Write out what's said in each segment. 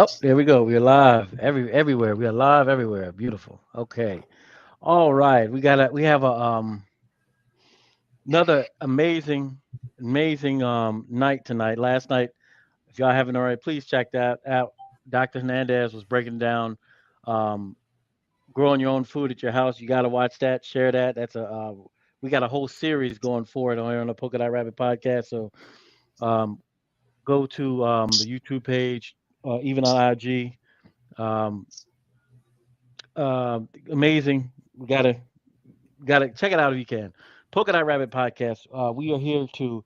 Oh, there we go. We're live everywhere. We are live everywhere. Beautiful. Okay. All right. We have a another amazing night tonight. Last night, if y'all haven't already, please check that out. Dr. Hernandez was breaking down um growing your own food at your house. You got to watch that, share that. That's a we got a whole series going forward on here on the Polka Dot Rabbit podcast. So um go to the YouTube page, even on IG. Um, Amazing. We gotta check it out if you can. Polka Dot Rabbit podcast. We are here to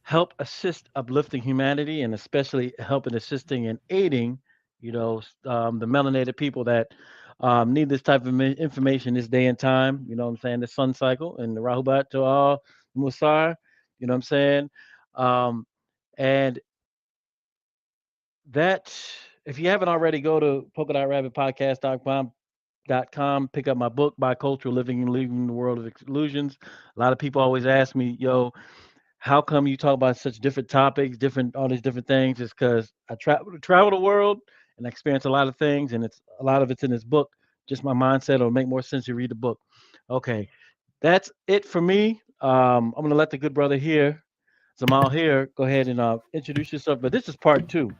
help assist uplifting humanity and especially help and assisting and aiding, the melanated people that need this type of information this day and time. You know what I'm saying? The sun cycle and the Rahubat to all Musar. You know what I'm saying? Um, and that, if you haven't already, go to polka dot rabbit podcast.com, pick up my book, Bicultural Living and Leaving the World of Illusions. A lot of people always ask me, yo, how come you talk about such different topics, different all these different things? It's because I travel the world and I experience a lot of things, and it's a lot of it's in this book. Just my mindset. It'll make more sense to read the book. Okay, that's it for me. I'm gonna let the good brother here, Zamal here, go ahead and introduce yourself. But this is part two.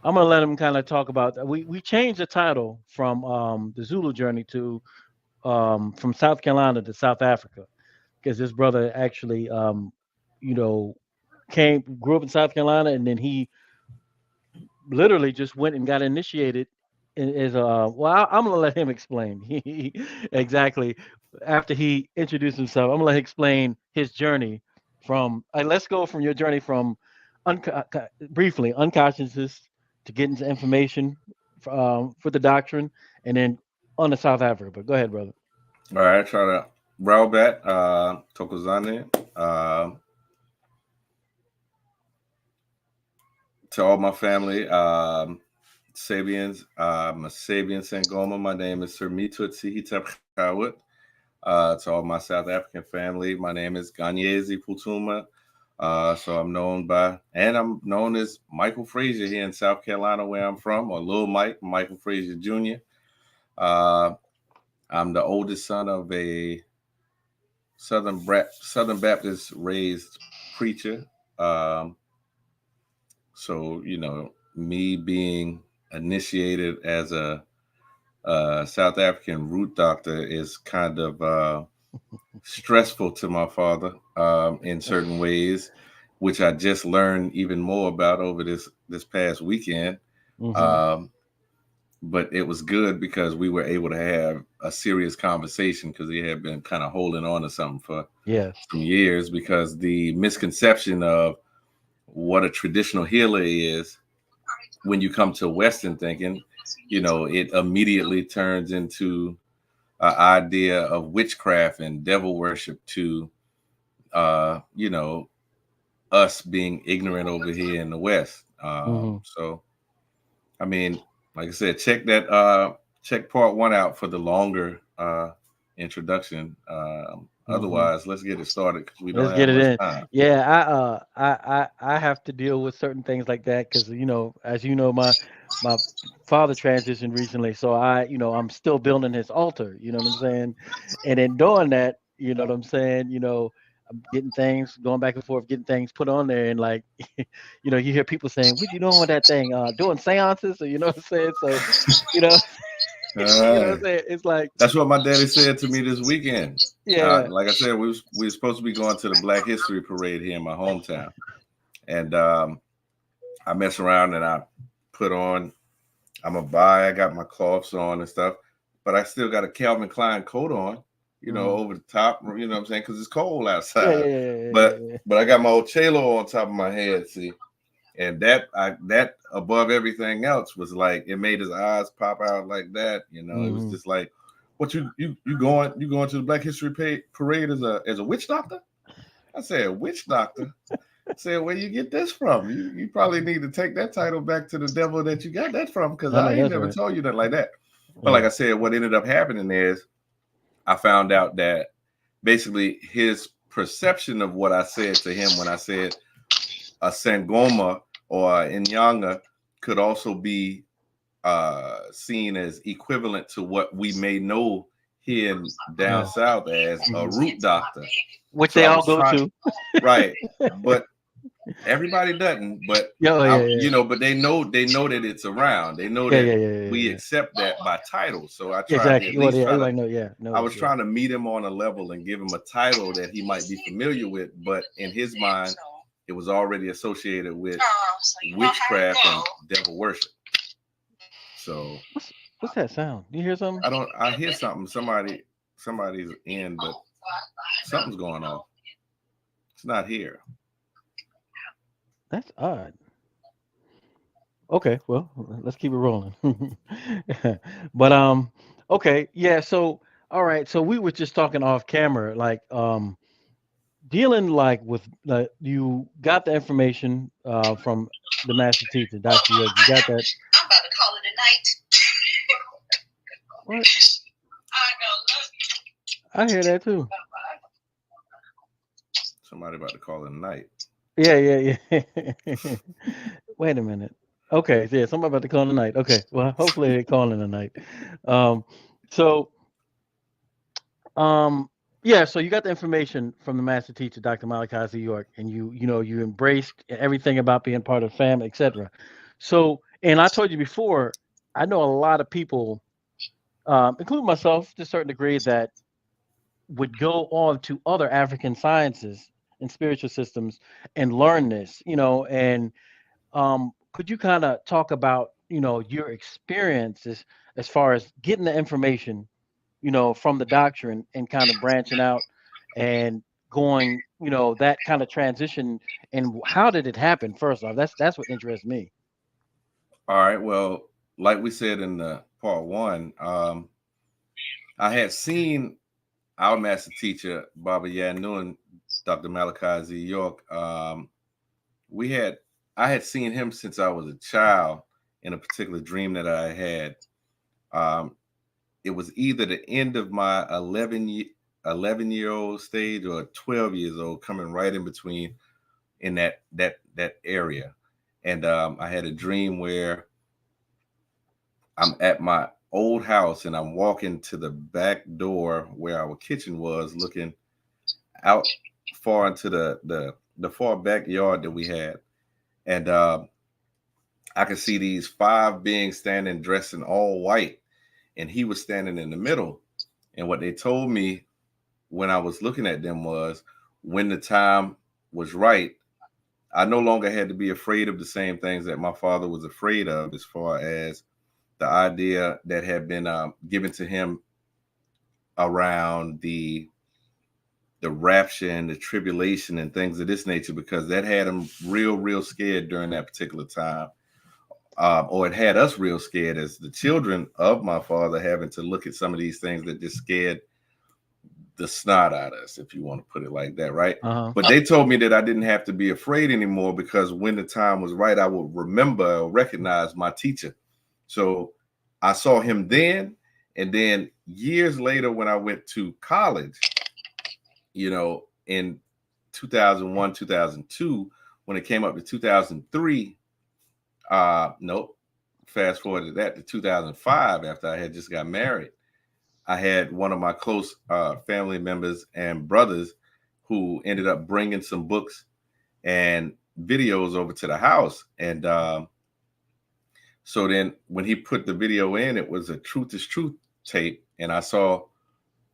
I'm gonna let him kind of talk about. We changed the title from the Zulu journey to from South Carolina to South Africa because this brother actually you know grew up in South Carolina, and then he literally just went and got initiated as a I'm gonna let him explain exactly after he introduced himself. I'm gonna let him explain his journey from let's go from your journey from briefly unconsciousness to getting to information for the doctrine, and then on to South Africa. But go ahead, brother. All right, try to Raobat, Tokozane, to all my family, Sabians, I'm a Sabian Sangoma. My name is Sermetut Sehetep Khaut. To all my South African family, my name is Nkanyezi Phuthuma. So I'm known as Michael Frazier here in South Carolina, where I'm from, or Lil Mike, Michael Frazier Jr. Uh, I'm the oldest son of a Southern Baptist raised preacher. Um, so me being initiated as a South African root doctor is kind of stressful to my father in certain ways, which I just learned even more about over this past weekend. Hmm. Um, but it was good because we were able to have a serious conversation because he had been kind of holding on to something for Yes. some years because the misconception of what a traditional healer is when you come to Western thinking, it immediately turns into an idea of witchcraft and devil worship to, uh, you know, us being ignorant over here in the West. Hmm. So, I mean, like I said, check part one out for the longer introduction. Hmm. Otherwise, let's get it started because we don't Let's have get it much in. time. Yeah, I have to deal with certain things like that because as you know, my father transitioned recently, so I'm still building his altar. You know what I'm saying? And in doing that, you know what I'm saying? I'm getting things going back and forth, getting things put on there, and like, you hear people saying, "What you doing with that thing? Doing seances?" Or you know what I'm saying? So, you know, All you know what right. I'm saying? It's like, That's what my daddy said to me this weekend. yeah. Like I said, we were supposed to be going to the Black History Parade here in my hometown, and I mess around and I put on. I got my cloths on and stuff, but I still got a Calvin Klein coat on, Hmm. over the top. You know what I'm saying? Because it's cold Yeah, yeah, outside. yeah, yeah, yeah, But yeah, yeah. but I got my old chalo on top of my head. See, and that above everything else was like it made his eyes pop out like that. It was Hmm. just like, what you going to the Black History Parade as a witch doctor? I said, witch doctor. I said, where you get this from? You probably need to take that title back to the devil that you got that from, because I I know ain't that's never right. told you that like that. But like Yeah. I said, what ended up happening is I found out that basically his perception of what I said to him when I said a Sangoma or a Inyanga could also be seen as equivalent to what we may know here in down Yeah. south as a root doctor. Which So they I all was go trying, to. right, but everybody doesn't. But Yeah, oh, yeah, you yeah, know, but they know that it's around. They know yeah, that yeah, yeah, yeah, we yeah. accept that by title. So I Yeah, tried to exactly. at Well, least yeah, try to. everybody know. Yeah, I knows. was Yeah. trying to meet him on a level and give him a title that he might be familiar with, but in his mind, it was already associated with witchcraft and devil worship. So What's that sound? Do you hear something? I don't. I hear something. Somebody's in, but something's going on. It's not here. That's odd. Okay, well, let's keep it rolling. But okay, yeah. So all right, so we were just talking off camera, like dealing like with you got the information from the master teacher, Dr. York. You got that. I'm about to call it a night. What? I I hear that too. Somebody about to call it a night. Yeah, yeah, yeah. Wait a minute. Okay, yeah, somebody about to call tonight. Okay, well, hopefully they're calling tonight. Um, so, um, yeah, so you got the information from the master teacher, Dr. Malachi Z. York, and you embraced everything about being part of the family, etc. So, and I told you before, I know a lot of people, including myself to a certain degree, that would go on to other African sciences and spiritual systems and learn this, and could you kind of talk about, your experiences as far as getting the information, from the doctrine and kind of branching out and going, that kind of transition, and how did it happen? First off, that's what interests me. All right. Well, like we said in the part one, I had seen our master teacher, Baba Yanu and Dr. Malachi Z. York. We had I had seen him since I was a child in a particular dream that I had. Um, it was either the end of my 11-year old stage or 12 years old, coming right in between in that area. And I had a dream where I'm at my old house and I'm walking to the back door where our kitchen was, looking out far into the far backyard that we had. And I could see these five beings standing dressed in all white, and he was standing in the middle. And what they told me when I was looking at them was, when the time was right, I no longer had to be afraid of the same things that my father was afraid of, as far as the idea that had been given to him around the rapture and the tribulation and things of this nature, because that had him real scared during that particular time. Or it had us real scared as the children of my father, having to look at some of these things that just scared the snot out of us, if you want to put it like that, right? Uh-huh. But they told me that I didn't have to be afraid anymore, because when the time was right, I would remember or recognize my teacher. So I saw him then, and then years later when I went to college, in 2001, 2002, when it came up to 2003, nope, fast forward to that to 2005, after I had just got married, I had one of my close family members and brothers who ended up bringing some books and videos over to the house. And so then when he put the video in, it was a Truth is Truth tape. And I saw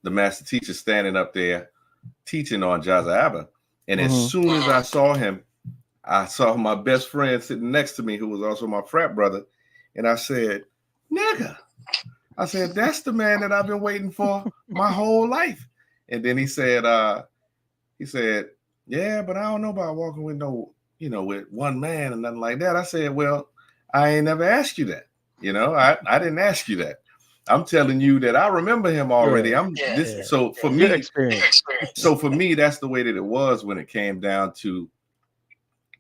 the master teacher standing up there teaching on Jaza Abba. And as Hmm. soon as I saw him, I saw my best friend sitting next to me, who was also my frat brother. And I said, nigga, I said, that's the man that I've been waiting for my whole life. And then he said, yeah, but I don't know about walking with with one man and nothing like that. I said, well, I ain't never asked you that. I didn't ask you that. I'm telling you that I remember him already. Yeah, This. yeah. So for Your me, experience. that's the way that it was when it came down to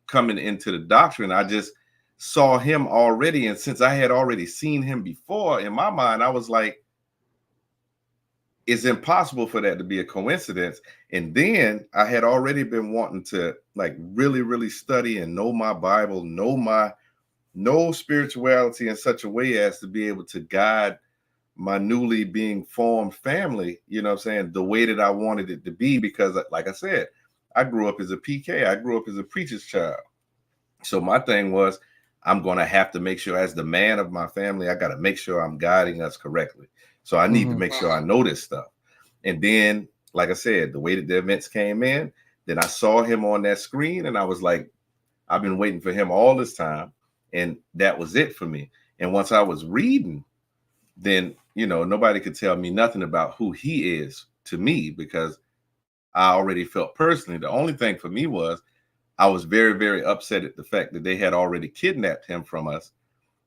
coming into the doctrine. I just saw him already. And since I had already seen him before, in my mind, I was like, it's impossible for that to be a coincidence. And then I had already been wanting to, like, really study and know my Bible, know no spirituality in such a way as to be able to guide my newly being formed family, you know what I'm saying, the way that I wanted it to be, because like I said, I grew up as a PK. I grew up as a preacher's child. So my thing was, I'm going to have to make sure, as the man of my family, I got to make sure I'm guiding us correctly. So I need to make sure I know this stuff. And then, like I said, the way that the events came in, then I saw him on that screen and I was like, I've been waiting for him all this time. And that was it for me. And once I was reading, then, you know, nobody could tell me nothing about who he is to me, because I already felt personally. The only thing for me was I was very, very upset at the fact that they had already kidnapped him from us.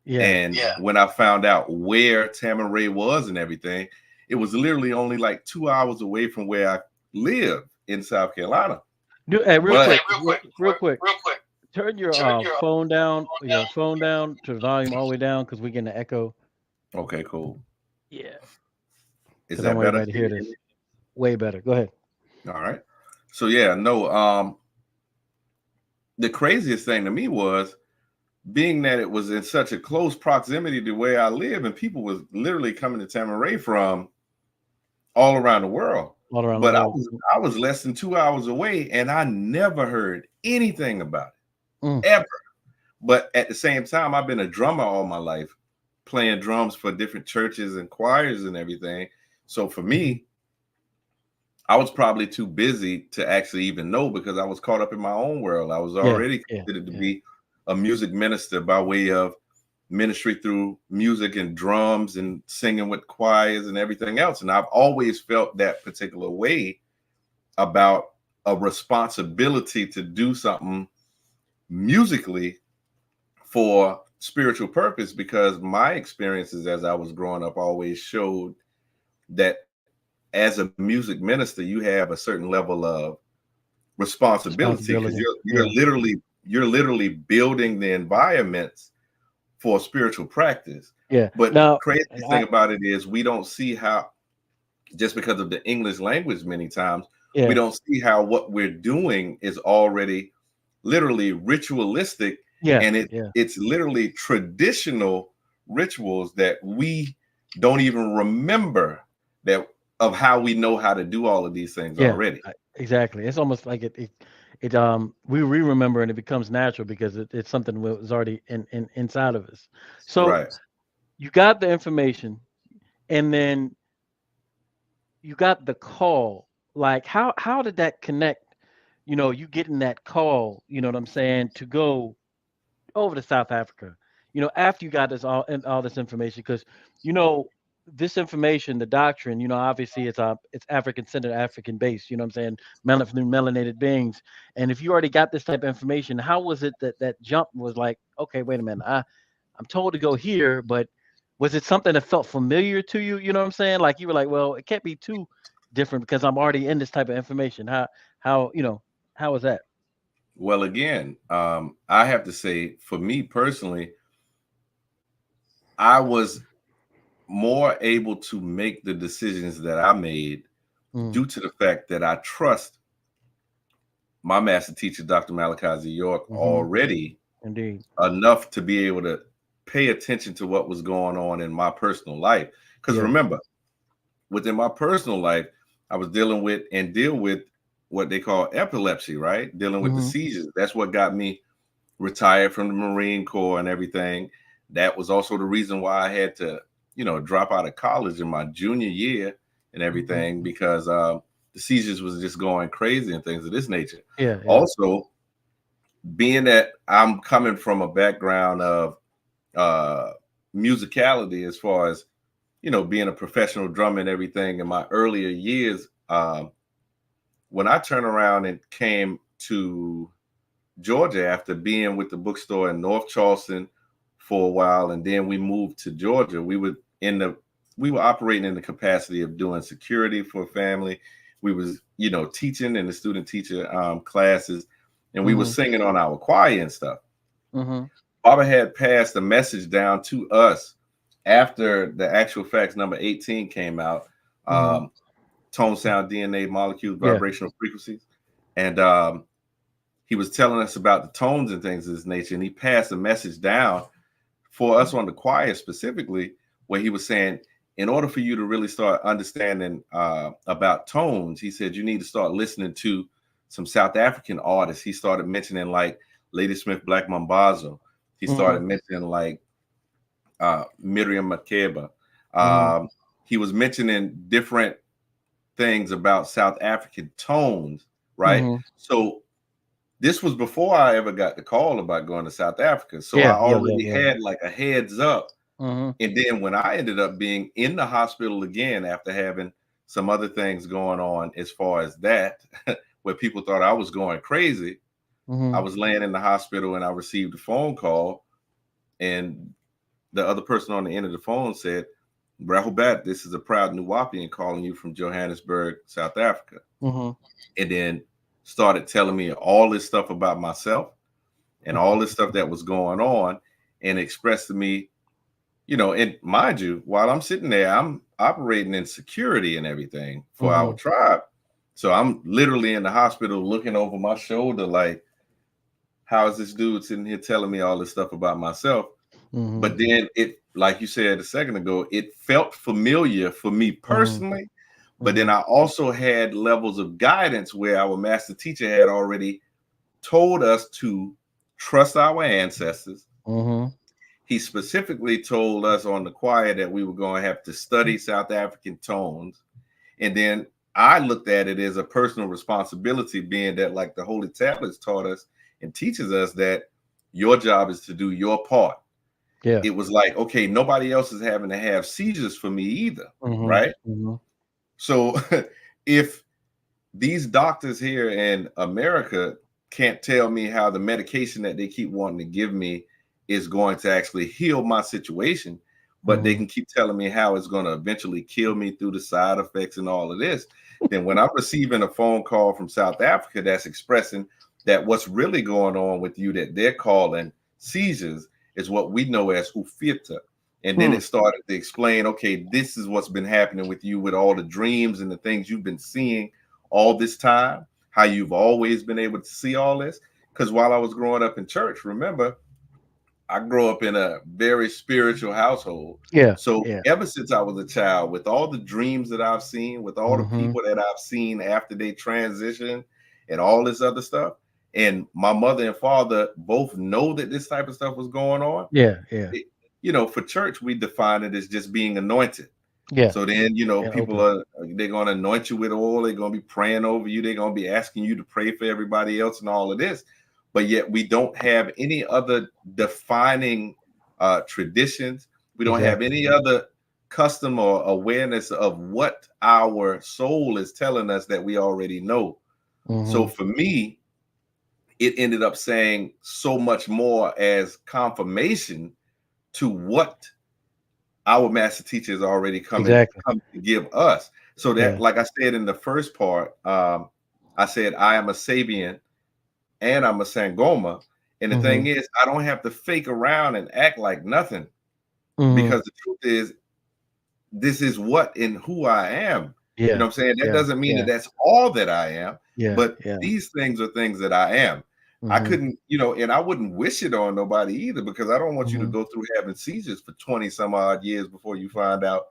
Yeah. And when I found out where Tamaray was and everything, it was literally only like 2 hours away from where I live in South Carolina. Hey, But real quick. Turn your phone down. Your phone down to the volume all the way down, because we're getting an echo. okay, cool. Yeah. Is Because I that want better? everybody to hear this. Way better. Go ahead. All right. So yeah, no. The craziest thing to me was being that it was in such a close proximity to where I live, and people was literally coming to Tamaray from all around the world. All around But the world. I was less than 2 hours away, and I never heard anything about it ever. But at the same time, I've been a drummer all my life, playing drums for different churches and choirs and everything. So for me, I was probably too busy to actually even know, because I was caught up in my own world. I was already considered to be a music minister by way of ministry through music and drums and singing with choirs and everything else. And I've always felt that particular way about a responsibility to do something musically for spiritual purpose, because my experiences as I was growing up always showed that as a music minister, you have a certain level of responsibility, because you're literally building the environments for spiritual practice. Yeah. But Now, the crazy thing about it is we don't see how, just because of the English language many times, we don't see how what we're doing is already literally ritualistic. And it's literally traditional rituals that we don't even remember that of how we know how to do all of these things already. Exactly. It's almost like we remember, and it becomes natural because it's something that was already inside of us. So you got the information, and then you got the call. Like how did that connect? You know, you getting that call, you know what I'm saying, to go over to South Africa, you know, after you got all this information, because, you know, this information, the doctrine, you know, obviously it's African centered, African based, you know what I'm saying, melanated beings. And if you already got this type of information, how was it that jump was like, okay, wait a minute, I'm told to go here, but was it something that felt familiar to you? You know what I'm saying? Like you were like, well, it can't be too different because I'm already in this type of information. How was that? Well, again, I have to say, for me personally, I was more able to make the decisions that I made due to the fact that I trust my master teacher, Dr. Malachi Z. York, already enough to be able to pay attention to what was going on in my personal life. Because remember, within my personal life, I was dealing with and deal with what they call epilepsy, right? Dealing with the seizures. That's what got me retired from the Marine Corps and everything. That was also the reason why I had to, you know, drop out of college in my junior year and everything, because the seizures was just going crazy and things of this nature. Also, being that I'm coming from a background of musicality, as far as, you know, being a professional drummer and everything in my earlier years, when I turned around and came to Georgia after being with the bookstore in North Charleston for a while, and then we moved to Georgia, we were operating in the capacity of doing security for a family. We was, you know, teaching in the student teacher classes, and we were singing on our choir and stuff. Baba had passed a message down to us after the Actual Facts number 18 came out, tone, sound, DNA, molecules, vibrational frequencies. And he was telling us about the tones and things of this nature. And he passed a message down for us on the choir specifically, where he was saying, in order for you to really start understanding about tones, he said you need to start listening to some South African artists. He started mentioning like Lady Smith Black Mambazo. He Mm-hmm. started mentioning like Miriam Makeba. Mm-hmm. He was mentioning different things about South African tones, right? Mm-hmm. So this was before I ever got the call about going to South Africa. So I Yeah, yeah, yeah, already yeah. had like a heads up. Mm-hmm. And then when I ended up being in the hospital again after having some other things going on as far as that, where people thought I was going crazy, I Mm-hmm. was laying in the hospital and I received a phone call, and the other person on the end of the phone said, Rahubat, this is a proud Nuwapian calling you from Johannesburg, South Africa. Mm-hmm. And then started telling me all this stuff about myself and all this stuff that was going on, and expressed to me, you know, and mind you, while I'm sitting there, I'm operating in security and everything for Mm-hmm. our tribe. So I'm literally in the hospital looking over my shoulder, like, how is this dude sitting here telling me all this stuff about myself? Mm-hmm. But then it, like you said a second ago, it felt familiar for me Mm-hmm. personally. But then Mm-hmm. I also had levels of guidance where our master teacher had already told us to trust our ancestors. Mm-hmm. He specifically told us on the choir that we were going to have to study South African tones. And then I looked at it as a personal responsibility, being that, like the Holy Tablets taught us and teaches us, that your job is to do your part. Yeah. It was like, okay, nobody else is having to have seizures for me either, Mm-hmm. right? Mm-hmm. So if these doctors here in America can't tell me how the medication that they keep wanting to give me is going to actually heal my situation, but they Mm-hmm. can keep telling me how it's going to eventually kill me through the side effects and all of this, then when I'm receiving a phone call from South Africa that's expressing that what's really going on with you that they're calling seizures is what we know as ufita. And then Hmm. it started to explain, okay, this is what's been happening with you with all the dreams and the things you've been seeing all this time, how you've always been able to see all this. Because while I was growing up in church, remember, I grew up in a very spiritual household. Yeah. So Yeah. ever since I was a child, with all the dreams that I've seen, with all the Mm-hmm. people that I've seen after they transition and all this other stuff, and my mother and father both know that this type of stuff was going on. Yeah. Yeah. It, you know, for church, we define it as just being anointed. Yeah. So then, you know, Yeah. people Open. are, they're going to anoint you with oil. They're going to be praying over you. They're going to be asking you to pray for everybody else and all of this. But yet we don't have any other defining traditions. We don't have Exactly. any other custom or awareness of what our soul is telling us that we already know. So Mm-hmm. for me, it ended up saying so much more as confirmation to what our master teacher is already Exactly. come to give us. So that, Yeah. like I said in the first part, I said I am a Sabian and I'm a Sangoma. And the Mm-hmm. thing is, I don't have to fake around and act like nothing, Mm-hmm. because the truth is, this is what and who I am. You know Yeah. what I'm saying? That Yeah. doesn't mean that Yeah. that's all that I am, Yeah. but Yeah. these things are things that I am. I Mm-hmm. couldn't, you know, and I wouldn't wish it on nobody either, because I don't want you to Mm-hmm. go through having seizures for 20 some odd years before you find out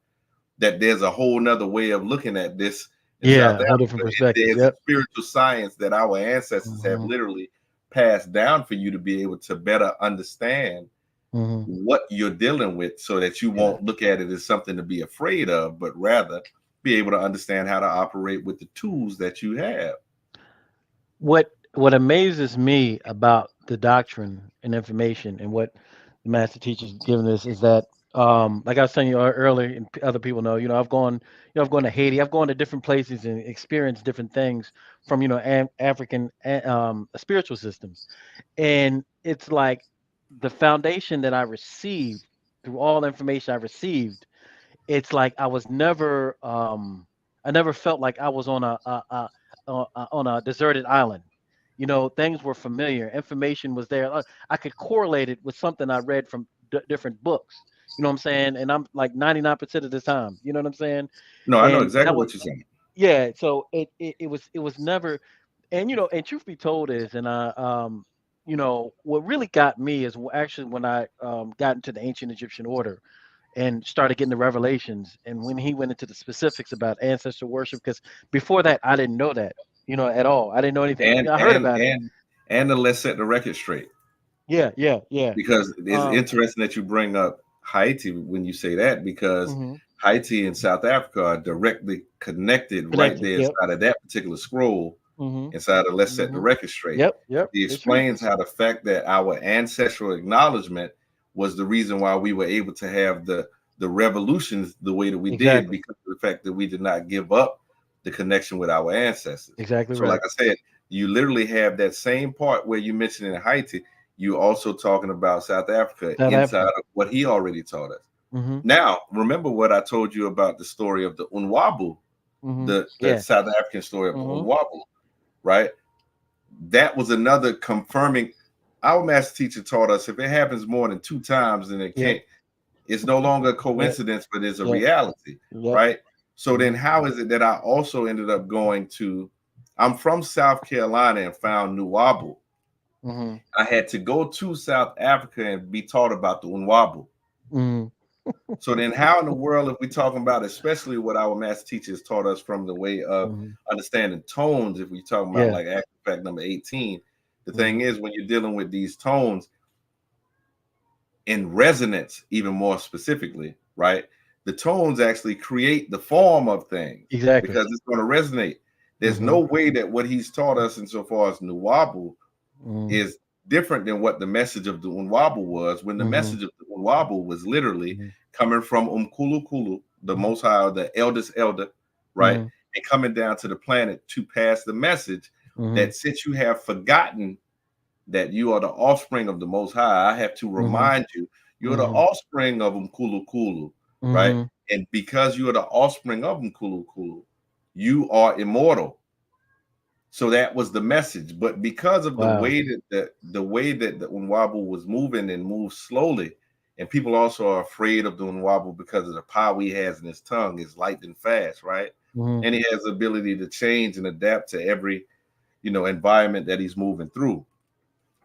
that there's a whole nother way of looking at this in South Yeah. A whole Africa. different And perspective. there's a Yep. spiritual science that our ancestors have Mm-hmm. literally passed down for you to be able to better understand Mm-hmm. what you're dealing with, so that you Yeah. won't look at it as something to be afraid of, but rather be able to understand how to operate with the tools that you have. What amazes me about the doctrine and information and what the master teacher's given us is that like I was telling you earlier, and other people know, I've gone to Haiti, I've gone to different places and experienced different things from African spiritual systems, and it's like the foundation that I received through all the information I received, it's like I never felt like I was on a deserted island. Things were familiar, information was there. I could correlate it with something I read from different books. You know what I'm saying? And I'm like 99% of the time. You know what I'm saying? No, I know And exactly that was what you're saying. yeah. So it was never, and and truth be told is, and I what really got me is actually when I got into the ancient Egyptian order and started getting the revelations, and when he went into the specifics about ancestor worship, because before that I didn't know that, at all. I didn't know anything. and I heard and about it. and and to let's set the record straight, Yeah, yeah, yeah. because it's Um, interesting that you bring up Haiti when you say that, because hmm Haiti and South Africa are directly connected right Connected. there Yep. inside of that particular scroll, hmm inside of Let's Set the hmm Record Straight. Yep. Yep. He It's true. explains how the fact that our ancestral acknowledgement was the reason why we were able to have the revolutions the way that we did, Exactly. because of the fact that we did not give up the connection with our ancestors. Exactly So, like right. I said, you literally have that same part where you mentioned in Haiti, you also talking about South Africa South inside Africa. of what he already taught us. hmm Now, remember what I told you about the story of the Unwabu, the Yeah. South African story of the hmm Unwabu, right? That was another confirming. Our master teacher taught us if it happens more than two times, then it Yep. can't. It's no longer a Yep. coincidence, but it's a Yep. reality, Yep. right? So then, hmm how is it that I also ended up going to? I'm from South Carolina and found Nuwabu. hmm I had to go to South Africa and be taught about the Unwabu. hmm So then, how in the world, if we talking about, especially what our master teachers taught us from the way of hmm understanding tones, if we talking about Yeah. like action fact number 18, the hmm thing is when you're dealing with these tones in resonance, even more specifically, right? The tones actually create the form of things Exactly. because it's going to resonate. There's hmm no way that what he's taught us insofar as Nuwabu hmm is different than what the message of the Unwabu was, when the hmm message of the Unwabu was literally hmm coming from Umkulu Kulu, the Most High, the eldest elder, right? hmm And coming down to the planet to pass the message hmm that since you have forgotten that you are the offspring of the Most High, I have to hmm remind you, you're the hmm offspring of Umkulu Kulu, right? hmm And because you are the offspring of Umkulu Kulu, you are immortal. So that was the message. But because of the Wow. way that the way that the Unwabu was moving and moved slowly, and people also are afraid of the Unwabu because of the power he has in his tongue, is light and fast, right? hmm And he has the ability to change and adapt to every environment that he's moving through.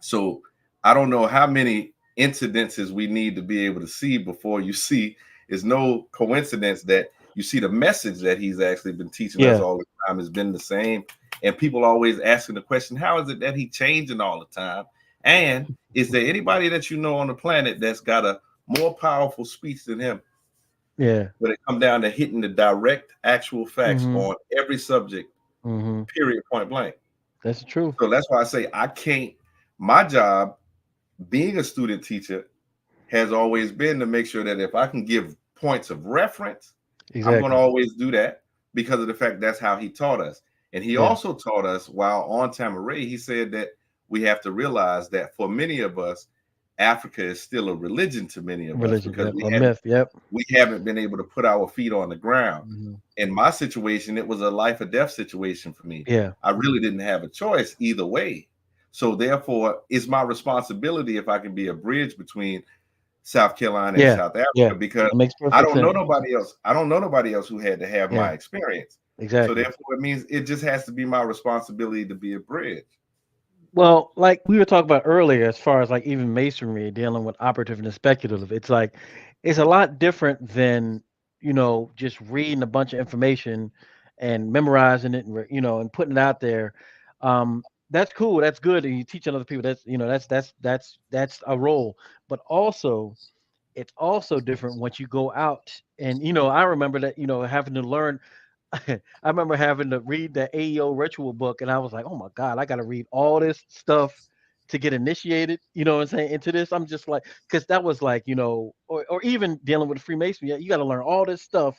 So I don't know how many incidences we need to be able to see before you see. It's no coincidence that you see the message that he's actually been teaching us Yeah. all the time has been the same. And people always asking the question, how is it that he changing all the time? And is there anybody that you know on the planet that's got a more powerful speech than him Yeah. when it come down to hitting the direct actual facts hmm on every subject, hmm period, point blank? That's the truth. So that's why I say I can't, my job being a student teacher has always been to make sure that if I can give points of reference, I'm going to Exactly. always do that because of the fact that's how he taught us. And he Yeah. also taught us while on Tamaray, he said that we have to realize that for many of us, Africa is still a religion to many of us Religion. because Yep. A myth. Yep. we haven't been able to put our feet on the ground. hmm In my situation, it was a life or death situation for me. Yeah. I really didn't have a choice either way. So therefore, it's my responsibility if I can be a bridge between South Carolina and Yeah. South Yeah. Africa, because That makes I perfect don't know sense. nobody else. I don't know nobody else who had to have Yeah. my experience. So Exactly. therefore, it means it just has to be my responsibility to be a bridge. Well, like we were talking about earlier, as far as like even masonry dealing with operative and speculative, it's like it's a lot different than just reading a bunch of information and memorizing it and and putting it out there. That's cool, that's good, and you teaching other people. That's that's a role, but also it's also different once you go out and I remember that having to learn. I remember having to read the AEO ritual book, and I was like, "Oh my God, I got to read all this stuff to get initiated." You know what I'm saying? Into this, I'm just like, because that was like, or even dealing with Freemasonry, yeah, you got to learn all this stuff.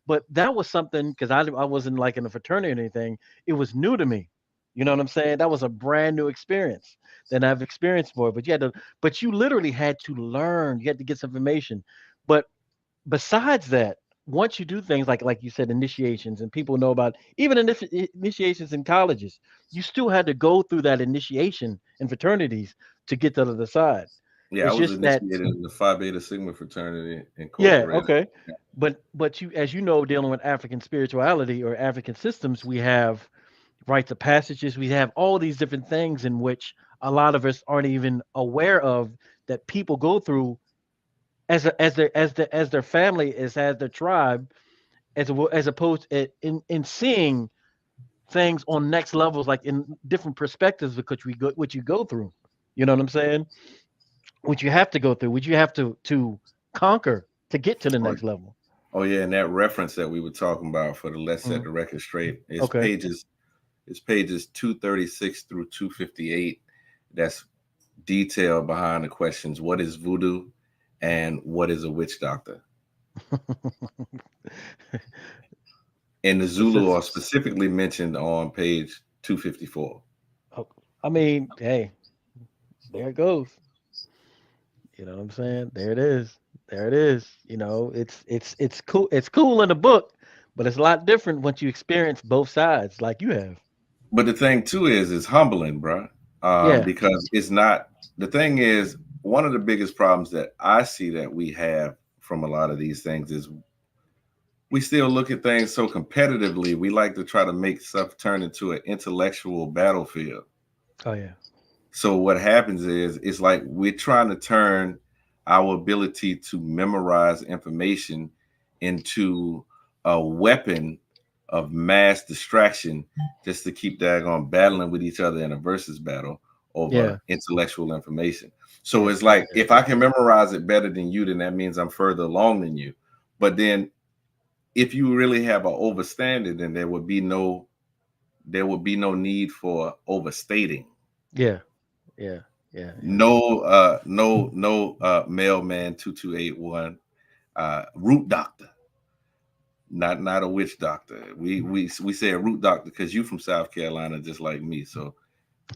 But that was something because I wasn't like in a fraternity or anything. It was new to me. You know what I'm saying? That was a brand new experience that I've experienced for. But you literally had to learn. You had to get some information. But besides that, once you do things like you said, initiations, and people know about even initiations in colleges, you still had to go through that initiation in fraternities to get to the other side. Yeah, I It's was just that, initiated in the Phi Beta Sigma fraternity yeah, incorporated. okay. But you, as you know, dealing with African spirituality or African systems, we have rites of passages, we have all these different things in which a lot of us aren't even aware of that people go through as their family, as their tribe, as opposed in seeing things on next levels, like in different perspectives, because we go what you go through. You know what I'm saying? What you have to go through, what you have to conquer to get to the Oh, next level. oh yeah, and that reference that we were talking about for the Let's Set Mhm. the Record Straight is Okay. pages 236 through 258. That's detail behind the questions: what is voodoo, and what is a witch doctor? And the Zulu are Specifics. specifically mentioned on page 254. Oh, I mean, hey, there it goes. You know what I'm saying? There it is. There it is. You know, it's cool. It's cool in the book, but it's a lot different once you experience both sides, like you have. But the thing too is it's humbling, bro. Yeah. Because it's not, the thing is, one of the biggest problems that I see that we have from a lot of these things is we still look at things so competitively. We like to try to make stuff turn into an intellectual battlefield. Oh yeah. So what happens is it's like we're trying to turn our ability to memorize information into a weapon of mass distraction just to keep daggone battling with each other in a versus battle over Yeah. intellectual information. So Yeah. it's like Yeah. if I can memorize it better than you, then that means I'm further along than you. But then if you really have an overstanding, then there would be no need for overstating. Yeah. Yeah. Yeah. Yeah. No, mailman 2281, root doctor, not a witch doctor. We say a root doctor because you from South Carolina, just like me. So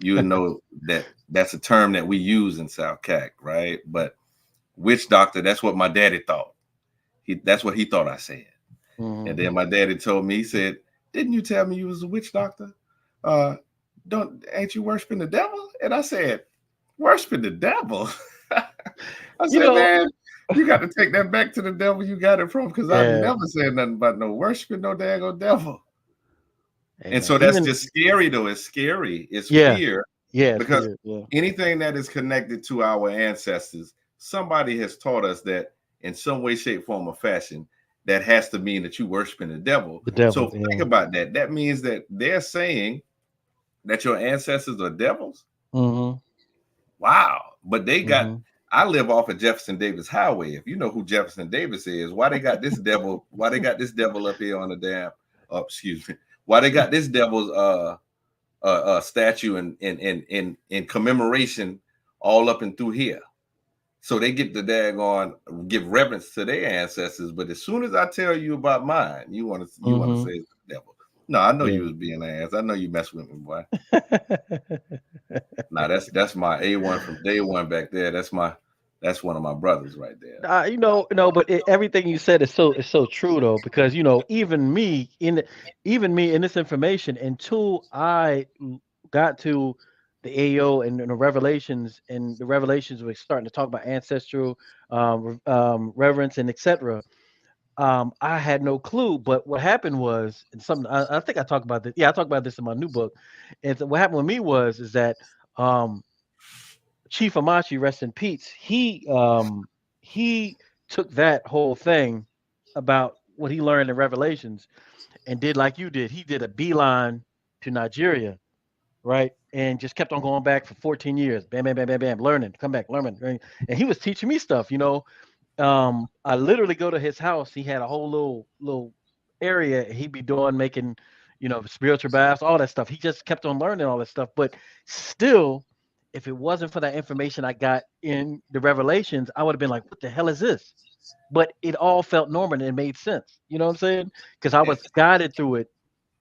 you know that that's a term that we use in South Cac, right? But witch doctor, that's what my daddy thought. That's what he thought I said. And Mhm. then my daddy told me, he said, "Didn't you tell me you was a witch doctor? Uh, don't ain't you worshiping the devil?" And I said, "Worshiping the devil?" I You said, know. "Man, you got to take that back to the devil you got it from, because I Yeah. never said nothing about no worshiping no daggone devil." Hey And man. so that's Even. just scary, though. It's scary. It's Yeah. fear, Yeah. because Fear. Yeah. anything that is connected to our ancestors, somebody has taught us that in some way, shape, form, or fashion, that has to mean that you worshiping the devil. The devil. So think Yeah. about that. That means that they're saying that your ancestors are devils. Mhm. Wow. But they got, Mhm. I live off of Jefferson Davis Highway. If you know who Jefferson Davis is, why they got this devil, why they got this devil up here on the damn, excuse me, why they got this devil's statue in commemoration all up and through here. So they get the daggone give reverence to their ancestors. But as soon as I tell you about mine, you want to Mhm. say it's the devil. No, I know you Yeah. was being an ass. I know you mess with me, boy. Nah, that's my A1 from day one back there. That's one of my brothers right there. You know, no, but everything you said is so true though, because you know, even me in this information, until got to the AO and the revelations were starting to talk about ancestral reverence and etc. I had no clue. But what happened was, and something I think I talked about this. Yeah, I talked about this in my new book. And what happened with me was is that um, Chief Amachi, rest in peace. He took that whole thing about what he learned in Revelations and did like you did. He did a beeline to Nigeria, right? And just kept on going back for 14 years. Bam, bam, bam, bam, bam, learning, come back, learning. And he was teaching me stuff, you know. I literally go to his house. He had a whole little area he'd be doing, making, you know, spiritual baths, all that stuff. He just kept on learning all that stuff. But still, if it wasn't for that information I got in the Revelations, I would have been like, "What the hell is this?" But it all felt normal and it made sense. You know what I'm saying? Because I was guided through it,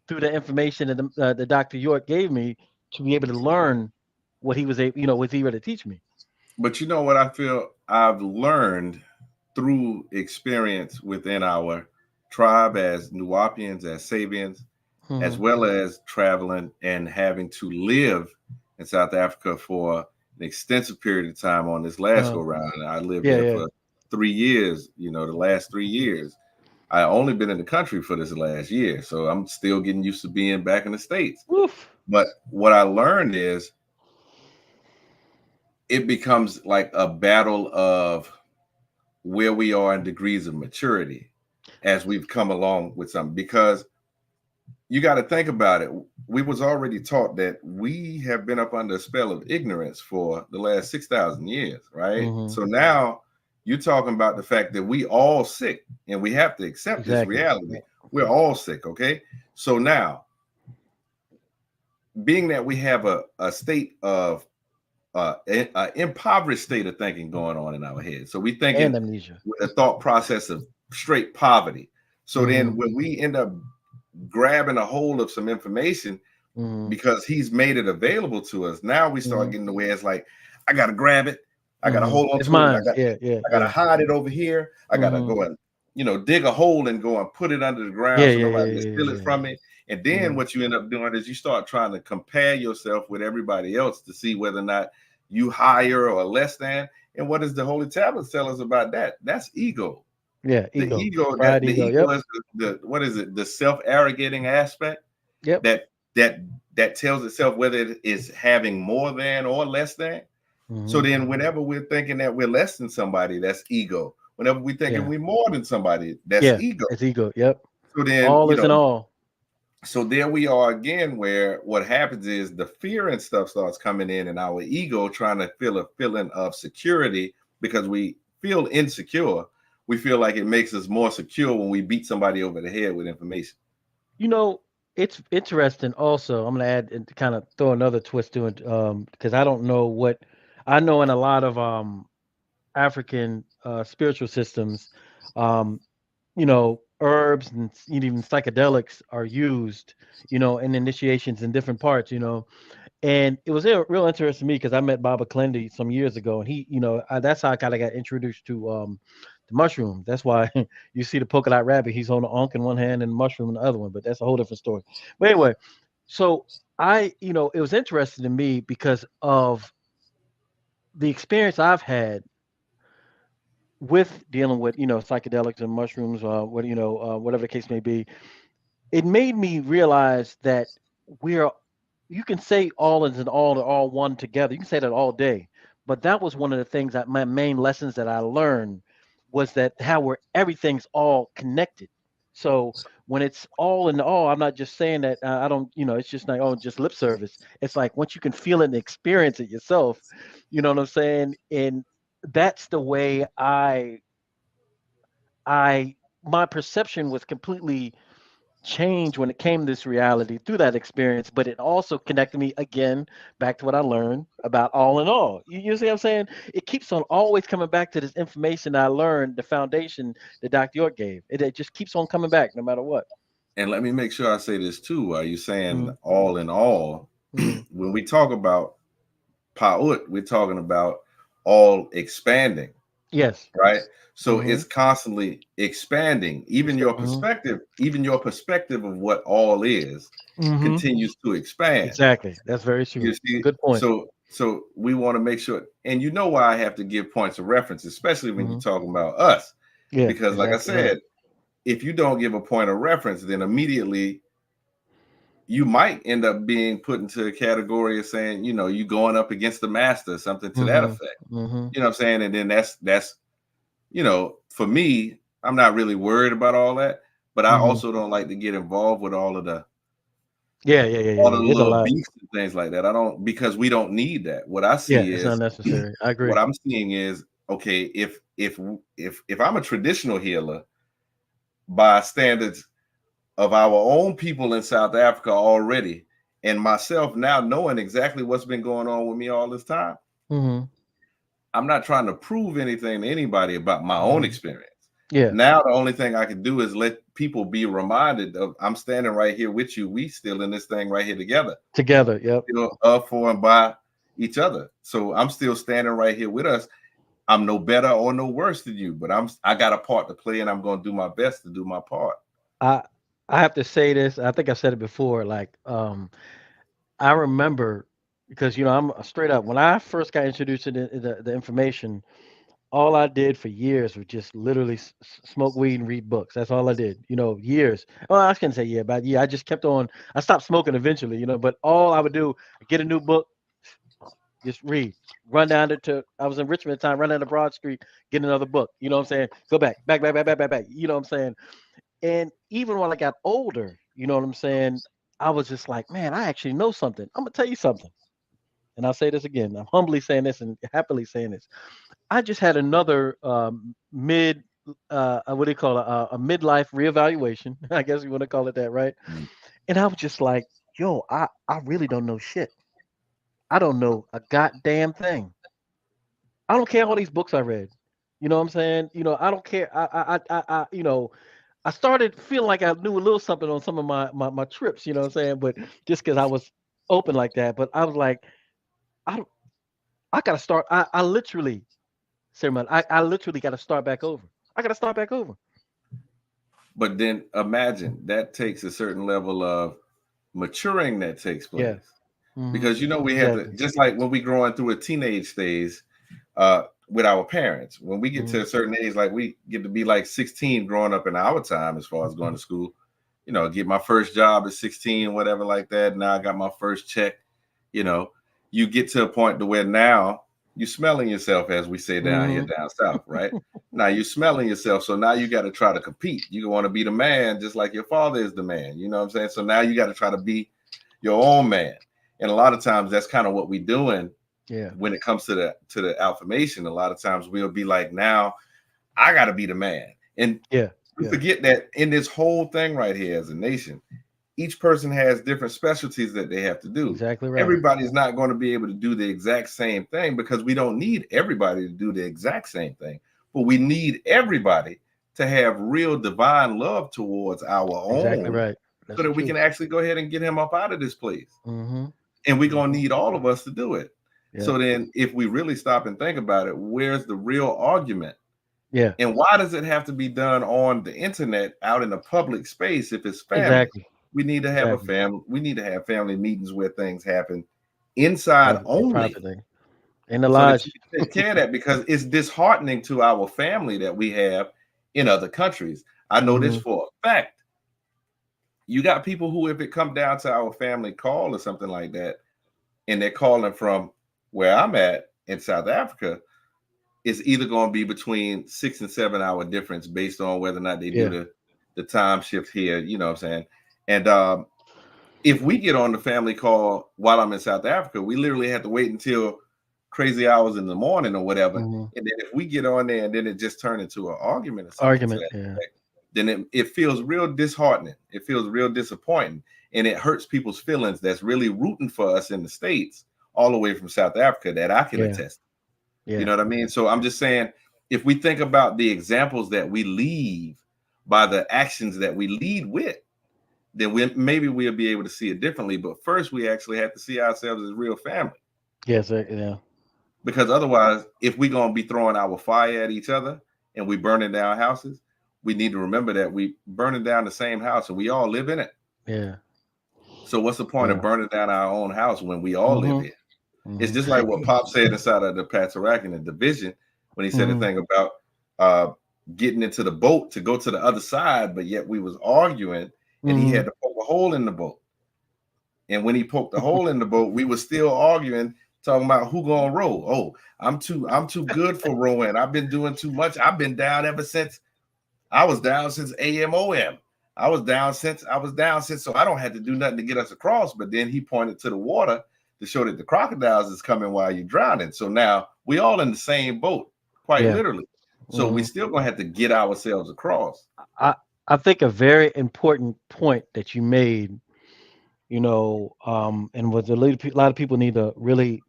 through the information that the Dr. York gave me to be able to learn what he was able, you know, was able to teach me. But you know what I feel I've learned through experience within our tribe as Nuwapians, as Sabians, as Hmm. well as traveling and having to live in South Africa for an extensive period of time on this last Uh, go round. And I lived yeah, there yeah. for 3 years, the last 3 years. I only been in the country for this last year. So I'm still getting used to being back in the States. Woof. But what I learned is it becomes like a battle of where we are in degrees of maturity as we've come along with something, because you got to think about it. We was already taught that we have been up under a spell of ignorance for the last 6,000 years, right? Hmm. So now you're talking about the fact that we all sick, and we have to accept this Exactly. reality. Yep. We're all sick, okay? So now, being that we have a state of impoverished state of thinking going on in our head. So we thinking And amnesia. with a thought process of straight poverty. So then Hmm. when we end up grabbing a hold of some information Hmm. because he's made it available to us, now we start Hmm. getting the way it's like, I gotta grab it, I gotta Hmm. hold on It's to it, and mine. Yeah, yeah, I gotta yeah. hide it over here. I gotta Hmm. go and dig a hole and go and put it under the ground Yeah, so yeah, yeah, nobody can yeah, steal yeah, it yeah. from me. And then Hmm. what you end up doing is you start trying to compare yourself with everybody else to see whether or not you higher or less than. And what does the Holy Tablets tell us about that? That's ego. Yeah, The ego, ego, that pride, the ego. ego Yep, is the what is it? The self-arrogating aspect yep. that that that tells itself whether it is having more than or less than. So Hmm. then whenever we're thinking that we're less than somebody, that's ego. Whenever we're thinking Yeah, we're more than somebody, that's yeah. ego. It's ego. Yep. So then, All is in all. so there we are again, where what happens is the fear and stuff starts coming in, and our ego trying to feel a feeling of security because we feel insecure. We feel like it makes us more secure when we beat somebody over the head with information. You know, it's interesting. Also, I'm gonna add and kind of throw another twist to it, because I don't know what I know in a lot of African spiritual systems. Um, herbs and even psychedelics are used, in initiations in different parts, and it was real interesting to me because I met Baba Clendy some years ago, and he, that's how I kind of got introduced to the mushroom. That's why you see the polka dot rabbit. He's on the ankh in one hand and the mushroom in the other one, but that's a whole different story. But anyway, so it was interesting to me because of the experience I've had with dealing with, psychedelics and mushrooms, whatever the case may be. It made me realize that we're you can say all is and all are all one together. You can say that all day. But that was one of the things that my main lessons that I learned was that how we're everything's all connected. So when it's all in all, I'm not just saying that I don't, it's just like, oh, just lip service. It's like once you can feel it and experience it yourself, you know what I'm saying? And that's the way I my perception was completely changed when it came to this reality through that experience, but it also connected me again back to what I learned about all in all. You see what I'm saying? It keeps on always coming back to this information I learned, the foundation that Dr. York gave. It just keeps on coming back no matter what. And let me make sure I say this too. Are you saying Hmm. all in all? Hmm. When we talk about Pa'ut, we're talking about all expanding, Yes. right? So Hmm. it's constantly expanding. Hmm. Even your perspective of what all is Hmm. continues to expand. Exactly. That's very You true. see, Good point. so we want to make sure, and you know why I have to give points of reference, especially when you're Hmm. talking about us, Yeah, because like I exactly right. said, if you don't give a point of reference, then immediately you might end up being put into a category of saying, you going up against the master, something to that Hmm. effect. Hmm. You know what I'm saying? And then that's for me, I'm not really worried about all that, but I Hmm. also don't like to get involved with Yeah, yeah, yeah, yeah, all of yeah. the There's a little lot. beefs and things like that. I don't, because we don't need that. What I Yeah, see it's not is necessary. I what agree. I'm seeing is, okay, if I'm a traditional healer by standards of our own people in South Africa already, and myself now knowing exactly what's been going on with me all this time, Hmm. I'm not trying to prove anything to anybody about my own Hmm. experience. Yeah, Now the only thing I can do is let people be reminded of, I'm standing right here with you. We still in this thing right here together, together. Yep. still up for and by each other. So I'm still standing right here with us. I'm no better or no worse than you, but I got a part to play, and I'm going to do my best to do my part. I I have to say this. I think I said it before. Like, I remember because I'm straight up. When I first got introduced to the information, all I did for years was just literally smoke weed and read books. That's all I did. Years. Well, I couldn't say yeah, but yeah, I just kept on. I stopped smoking eventually. But all I would do, get a new book, Just read. Run down to I was in Richmond at the time, run down to Broad Street, get another book. You know what I'm saying? Go back. You know what I'm saying? And even when I got older, you know what I'm saying? I was just like, man, I actually know something. I'm gonna tell you something. And I'll say this again. I'm humbly saying this and happily saying this. I just had another what do you call it? A midlife reevaluation. I guess you want to call it that, right? Mm. And I was just like, yo, I really don't know shit. I don't know a goddamn thing. I don't care all these books I read. You know what I'm saying? I don't care. I started feeling like I knew a little something on some of my trips. You know what I'm saying? But just because I was open like that, but I was like, I don't, I gotta start. I literally, Sermon, I literally got to start back over. I got to start back over. But then imagine that takes a certain level of maturing that takes Yeah. place. Hmm. Because we have to, Exactly. just like when we growing through a teenage stage with our parents, when we get Hmm. to a certain age, like we get to be like 16 growing up in our time as far as going to school, get my first job at 16, whatever like that. Now I got my first check. you know you get to a point to where now you smelling yourself, as we say down here Hmm. down south, right? Now you're smelling yourself, so now you got to try to compete. You want to be the man just like your father is the man, you know what I'm saying? So now you got to try to be your own man. And a lot of times that's kind of what we're doing Yeah. when it comes to the affirmation. A lot of times we'll be like, now I got to be the man. And Yeah. we Yeah. forget that in this whole thing right here as a nation, each person has different specialties that they have to do. Exactly right. Everybody's not going to be able to do the exact same thing, because we don't need everybody to do the exact same thing. But we need everybody to have real divine love towards our Exactly own, right. so That's the that we truth. can actually go ahead and get him up out of this place. Hmm. And we're going to Hmm. need all of us to do it. Yeah. So then, if we really stop and think about it, where's the real argument? Yeah. And why does it have to be done on the internet, out in a public space, if it's family? Exactly. We need to have a Exactly. family. We need to have family meetings where things happen inside Privately. only, Privately. In the so that you lodge. can take care of that, because it's disheartening to our family that we have in other countries. I know this Hmm. for a fact. You got people who, if it come down to our family call or something like that, and they're calling from where I'm at in South Africa, it's either going to be between 6 and 7 hour difference based on whether or not they do Yeah. the time shift here. You know what I'm saying? And if we get on the family call while I'm in South Africa, we literally have to wait until crazy hours in the morning or whatever. Hmm. And then if we get on there and then it just turned into an argument or something to Argument. that Yeah. effect, then it feels real disheartening. It feels real disappointing. And it hurts people's feelings that's really rooting for us in the States, all the way from South Africa, that I can Yeah. attest. You Yeah. know what I mean? So I'm just saying, if we think about the examples that we leave by the actions that we lead with, then maybe we'll be able to see it differently. But first, we actually have to see ourselves as real family, Yes. Yeah. because otherwise, if we're going to be throwing our fire at each other and we burning down houses, we need to remember that we burning down the same house and we all live in it. Yeah. So what's the point of Yeah. burning down our own house when we all live Hmm. here? It's Hmm. just like what Pop said inside of the Patriarch and the division, when he said the Hmm. thing about uh, getting into the boat to go to the other side, but yet we was arguing, and he had Hmm. to poke a hole in the boat. And when he poked the hole in the boat, we were still arguing, talking about who gonna row. Oh, I'm too good for rowing. I've been doing too much. I've been down ever since I was down since AMOM. I was down since, so I don't have to do nothing to get us across. But then he pointed to the water to show that the crocodiles is coming while you're drowning. So now we all in the same boat, quite Yeah. literally. So we Hmm. still gonna have to get ourselves across. I I think a very important point that you made, and what a lot of people need to really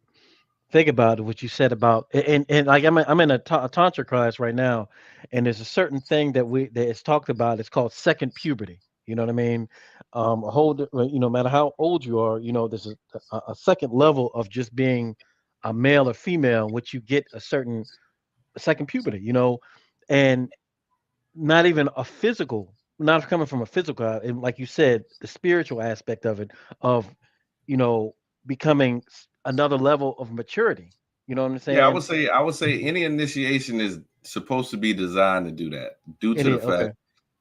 think about what you said about, and like I'm in a tantra class right now, and there's a certain thing that is talked about. It's called second puberty. You know what I mean? A whole, no matter how old you are, there's a second level of just being a male or female, in which you get a certain second puberty. And not even a physical, not coming from a physical, and like you said, the spiritual aspect of it, of you know becoming another level of maturity. You know what I'm Yeah, saying? I would say any initiation is supposed to be designed to do that, due to the Any fact Okay,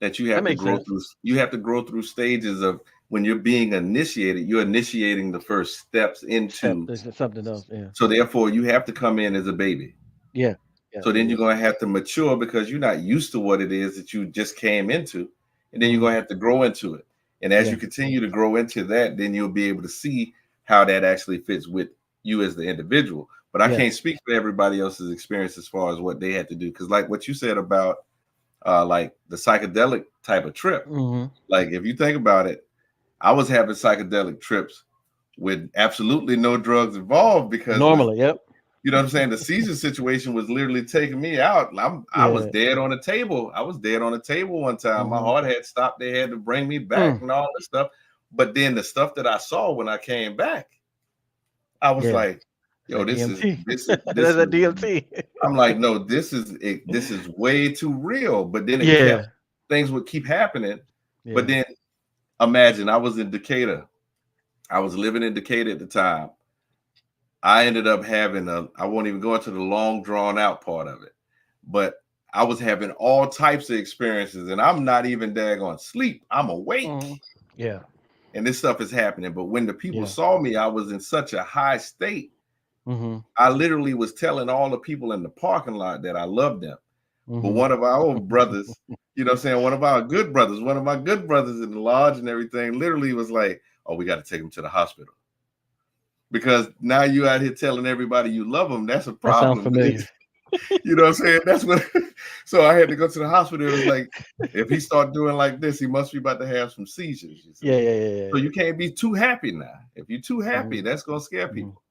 that that makes sense. you have to grow through stages of when you're being initiated, you're initiating the first steps Step, into. there's something else. Yeah. So therefore, you have to come in as a baby. Yeah. Yeah. So then Yeah. you're going to have to mature because you're not used to what it is that you just came into. And then you're Hmm. going to have to grow into it. And as you Yeah. continue to grow into that, then you'll be able to see how that actually fits with you as the individual. But I Yes. can't speak for everybody else's experience as far as what they had to do. Because like what you said about like the psychedelic type of trip, Hmm. like if you think about it, I was having psychedelic trips with absolutely no drugs involved because Normally. Yep. you know what I'm saying? The seizure situation was literally taking me out. I was Yeah. dead on the table. I was dead on the table one time. My Hmm. heart had stopped. They had to bring me back Mm. and all this stuff. But then the stuff that I saw when I came back, I was Yeah. like, It's yo, that this is DMT. this is this That's a is DMT. I'm like, no, this is it, this is way too real. But then it kept Yeah. things would keep happening. But Yeah. then imagine I was in Decatur. I was living in Decatur at the time. I ended up having I won't even go into the long drawn out part of it, but I was having all types of experiences and I'm not even daggone sleep. I'm awake Hmm. Yeah. and this stuff is happening. But when the people Yeah. saw me, I was in such a high state. Hmm. I literally was telling all the people in the parking lot that I loved them. But Hmm. one of our old brothers, you know what I'm saying? One of our good brothers, one of my good brothers in the lodge and everything, literally was like, oh, we got to take him to the hospital. Because now you out here telling everybody you love them, that's a That sounds problem. familiar. You know what I'm saying? That's what. So I had to go to the hospital. It was like, if he start doing like this, he must be about to have some seizures. You see? Yeah. Yeah. Yeah. So Yeah. you can't be too happy now. If you're too happy, Hmm. that's gonna scare Hmm. people.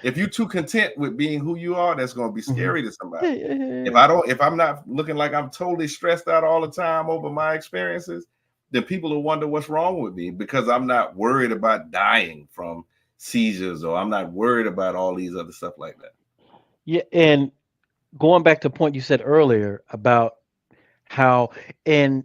If you're too content with being who you are, that's gonna be Hmm. scary to somebody. Yeah. Yeah. Yeah. If Yeah. if I'm not looking like I'm totally stressed out all the time over my experiences, then people will wonder what's wrong with me because I'm not worried about dying from seizures or I'm not worried about all these other stuff like that. Yeah, and going back to a point you said earlier how and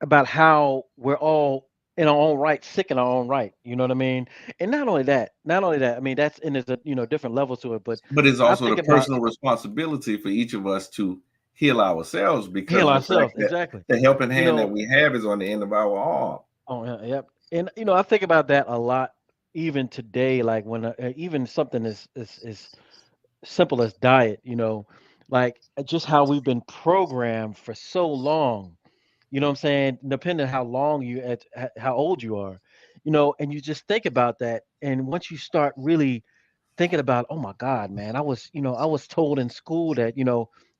about how we're all in our own right, sick in our own right. You know what I mean? And not only that. I mean, that's and there's a different levels to it. But But it's I also think the about personal responsibility for each of us to heal ourselves because heal of the fact ourselves that exactly. the helping You hand that know, we have is on the end of our arm. oh yeah, yep. And I think about that a lot, even today. Like when even something is simple as diet. Like just how we've been programmed for so long. You know what I'm saying? Depending how long how old you are, and you just think about that. And once you start really thinking about, oh my God, man, I was told in school that,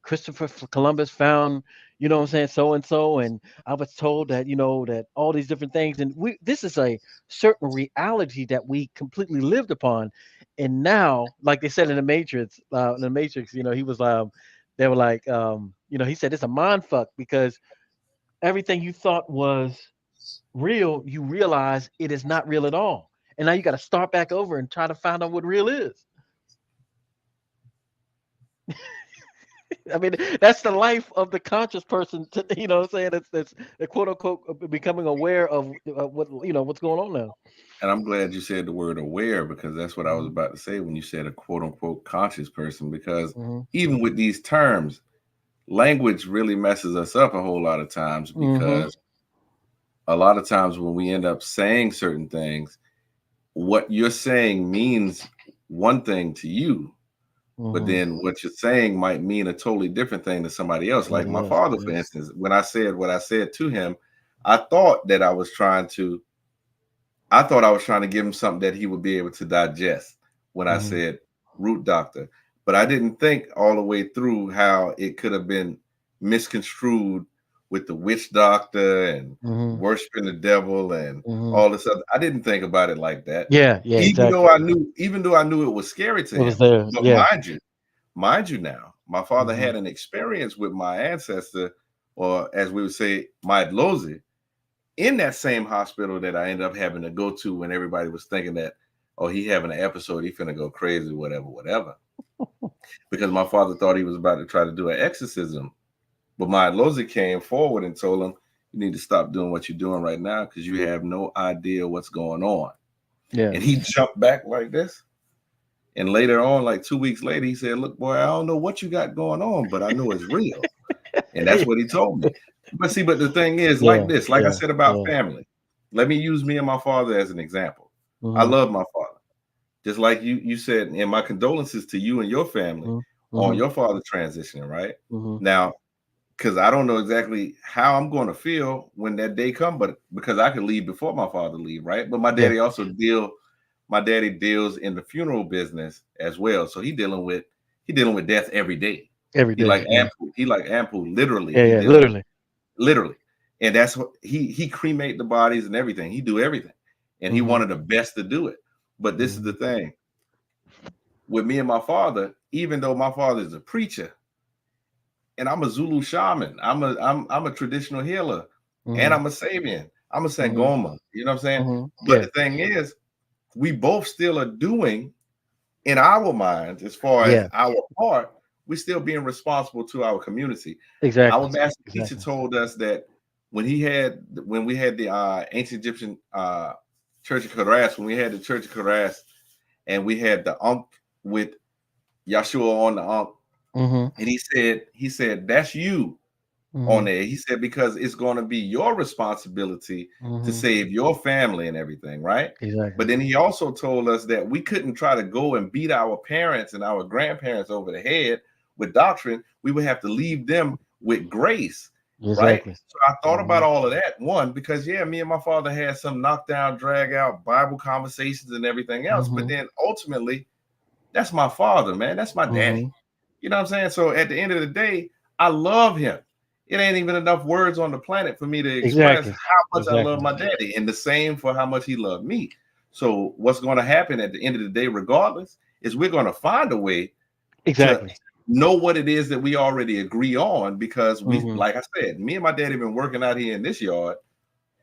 Christopher Columbus found, what I'm saying, so and so, and I was told that, that all these different things, and this is a certain reality that we completely lived upon, and now, like they said in the Matrix, he was, they were like, he said it's a mind fuck because everything you thought was real, you realize it is not real at all. And now you got to start back over and try to find out what real is. I mean, that's the life of the conscious person. You know what I'm saying? That's the quote unquote becoming aware of what what's going on now. And I'm glad you said the word aware because that's what I was Hmm. about to say when you said a quote unquote conscious person. Because Hmm. even with these terms, language really messes us up a whole lot of times Hmm. because a lot of times when we end up saying certain things, what you're saying means one thing to you, but Hmm. then what you're saying might mean a totally different thing to somebody else. Like Somebody my else. father, for Yes. instance, when I said what I said to him, I thought that I thought I was trying to give him something that he would be able to digest when I Hmm. said root doctor. But I didn't think all the way through how it could have been misconstrued with the witch doctor and Hmm. worshiping the devil and Hmm. all this other. I didn't think about it like that. Yeah. Yeah. Exactly. Even though I knew it was scary to It was him. there. But Yeah. mind you now, my father Hmm. had an experience with my ancestor, or as we would say, my Lozi, in that same hospital that I ended up having to go to when everybody was thinking that, oh, he having an episode, he finna go crazy, whatever, whatever. Because my father thought he was about to try to do an exorcism. But my Lozi came forward and told him, you need to stop doing what you're doing right now because you have no idea what's going on. Yeah. And he jumped back like this. And later on, like 2 weeks later, he said, look, boy, I don't know what you got going on, but I know it's real. And that's what he told me. But see, but the thing is like Yeah. this, like I Yeah. said about Yeah. family. let me use me and my father as an example. I Mhm. love my father. Just like you said, and my condolences to you and your family Mhm. on Mhm. your father transitioning, right? Mhm. Now, because I don't know exactly how I'm going to feel when that day comes, but because I could leave before my father leave, right? But Yeah. my daddy deals in the funeral business as well. So he dealing with death every day. Every He day. like Yeah. ample, literally. Yeah. He Yeah. dealing Literally. literally. And that's what he cremate the bodies and everything. He do everything. And he Mhm. wanted the best to do it. But this is the Mhm. thing with me and my father, even though my father is a preacher and I'm a Zulu shaman, I'm a traditional healer, and Mhm. I'm a Sabian, I'm a Mhm. Sangoma, you know what I'm saying? Mhm. But Yeah. the thing is, we both still are doing in our minds, as far as Yeah. our part, we're still being responsible to our community. Exactly. Our master teacher Exactly. told us that when we had the ancient Egyptian Church of Karas, when we had the Church of Karas, and we had the Ankh with Yahshua on the Ankh, Mhm. and he said that's you on Mhm. there. He said because it's going to be your responsibility to Mhm. save your family and everything, right? Exactly. But then he also told us that we couldn't try to go and beat our parents and our grandparents over the head with doctrine. We would have to leave them with grace, right? Exactly. So I thought about Mhm. all of that. One, because yeah, me and my father had some knockdown, drag out Bible conversations and everything else. But Mhm. then ultimately, that's my father, man. That's my daddy. Mhm. You know what I'm saying? So at the end of the day, I love him. It ain't even enough words on the planet for me to express Exactly. how much I love Exactly. my daddy, and the same for how much he loved me. So what's going to happen at the end of the day, regardless, is we're going to find a way to Exactly. know what it is that we already agree on, because we, Mhm. like I said, me and my daddy been working out here in this yard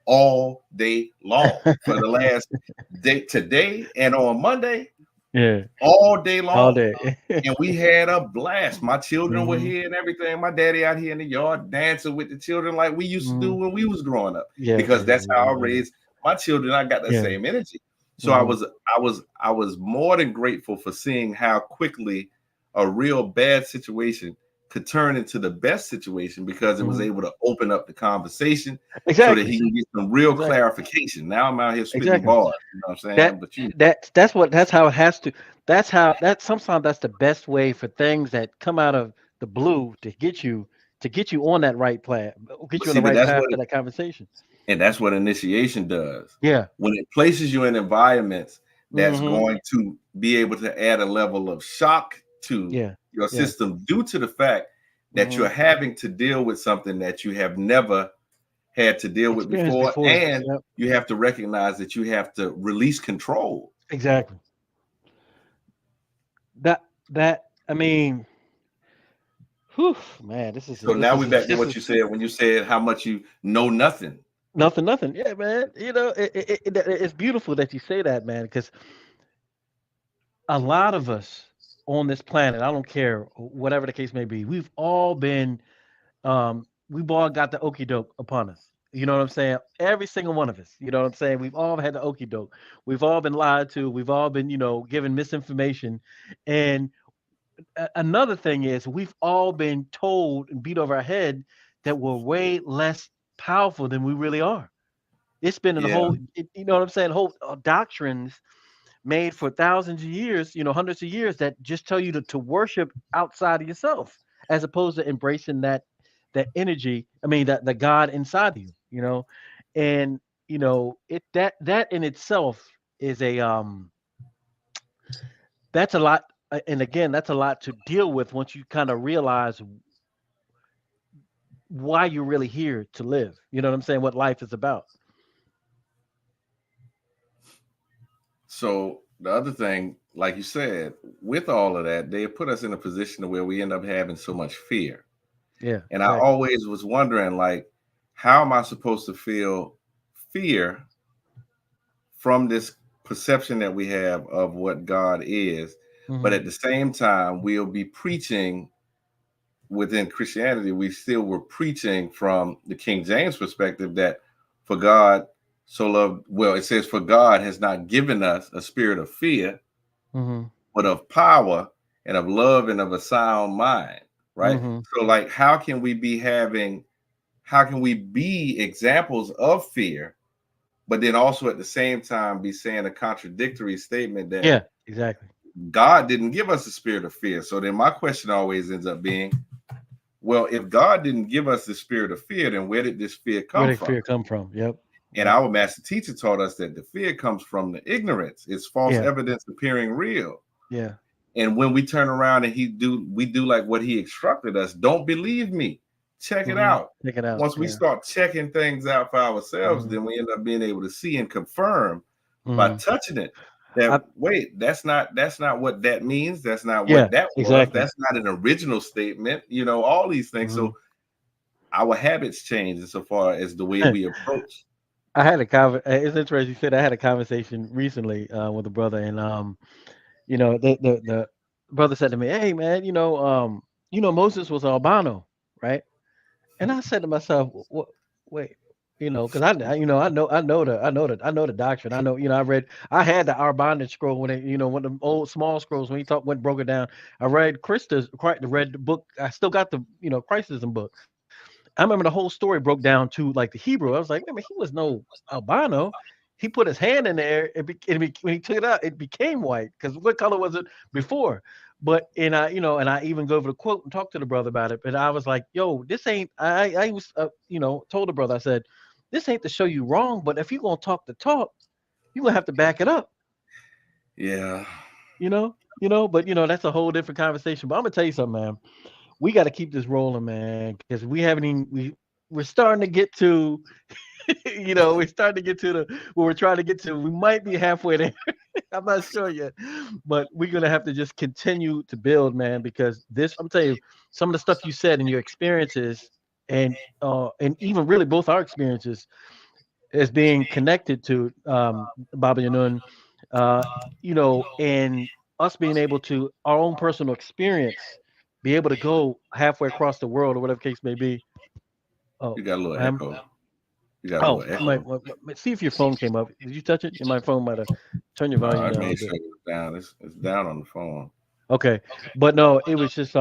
all day long for the last day, today and on Monday, Yeah. all day All long. day. And we had a blast. My children were Mhm. here and everything. My daddy out here in the yard dancing with the children like we used to do Mhm. when we was growing up. Yeah. Because Yeah. that's how I Yeah. raised my children. I got that Yeah. same energy. So I Mhm. was more than grateful for seeing how quickly a real bad situation could turn into the best situation, because it was Mhm. able to open up the conversation so that Exactly. he can get some real Exactly. clarification. Now I'm out here spitting Exactly. bars, you know what I'm saying? That But you that's how it has to. That's how that sometimes that's the best way for things that come out of the blue to get you on that right plan, get but you on see, the but right path to that conversation. that's what initiation does. Yeah. When it places you in environments that's Mhm. going to be able to add a level of shock to Yeah. your Yeah. system, due to the fact that you're Mhm. having to deal with something that you have never had to deal with Experience before, before. and Yep. you have to recognize that you have to release control. Exactly. That I mean, whew, man, So now we back to this what is you said when you said how much you know nothing. nothing, nothing. Yeah, man. You know, it's beautiful that you say that, man, because a lot of us on this planet, I don't care whatever the case may be, we've all got the okey doke upon us. You know what I'm saying? Every single one of us. You know what I'm saying? We've all had the okey doke. We've all been lied to. We've all been, given misinformation. And another thing is, we've all been told and beat over our head that we're way less powerful than we really are. It's been in the Yeah, whole, you know what I'm saying? Whole doctrines made for thousands of years, hundreds of years, that just tell you to worship outside of yourself, as opposed to embracing that energy. I mean, that the God inside of you. And it that in itself is a that's a lot. And again, that's a lot to deal with once you kind of realize why you're really here to live. You know what I'm saying? What life is about. so the other thing, like you said, with all of that, they put us in a position where we end up having so much fear. Yeah, And I exactly. always was wondering, like, how am I supposed to feel fear from this perception that we have of what God is? But Hmm. at the same time, we'll be preaching within Christianity, we still were preaching from the King James perspective that for God so loved, well, it says, for God has not given us a spirit of fear, Hmm. but of power and of love and of a sound mind, right? Hmm. So, like, how can we be examples of fear, but then also at the same time be saying a contradictory statement that Yeah, exactly. God didn't give us the spirit of fear. So then my question always ends up being, well, if God didn't give us the spirit of fear, then where did this fear Where come did from? fear come from? Yep. And our master teacher taught us that the fear comes from the ignorance. It's false evidence appearing real. Yeah. And when we turn around and we do like what he instructed us, don't believe me. Check it out. Check it out. Once we start checking things out for ourselves, then we end up being able to see and confirm by touching it that wait, that's not what that means. That's not what that was. Exactly. That's not an original statement. You know, all these things. So our habits change insofar as the way we approach. I had it's interesting you said I had a conversation recently with a brother, and you know, the brother said to me, "Hey man, Moses was albino, right?" And I said to myself, "What? Wait, because I know the doctrine. I know, I had the Arbonite scroll when when the old small scrolls when he broke it down. I read read the book. I still got the Christism book. I remember the whole story broke down to like the Hebrew. I was like, man, he was no albino. He put his hand in there. When he took it out, it became white. Because what color was it before? But and I even go over the quote and talk to the brother about it. But I was like, yo, this ain't. I was told the brother, I said, this ain't to show you wrong. But if you're gonna talk the talk, you're gonna have to back it up. Yeah. But that's a whole different conversation. But I'm gonna tell you something, man. We got to keep this rolling, man, because we haven't even we're starting to get to, we're starting to get to where we're trying to get to. We might be halfway there. I'm not sure yet, but we're gonna have to just continue to build, man, because I'm telling you, some of the stuff you said and your experiences, and even really both our experiences as being connected to Baba Yanun, and us being able to our own personal experience be able to go halfway across the world or whatever case may be. Oh, you got a little echo. You got a little echo. See if your phone came up. Did you touch it? My phone might have turned your volume down. I made sure it was down. It's down on the phone. Okay, but no, it was just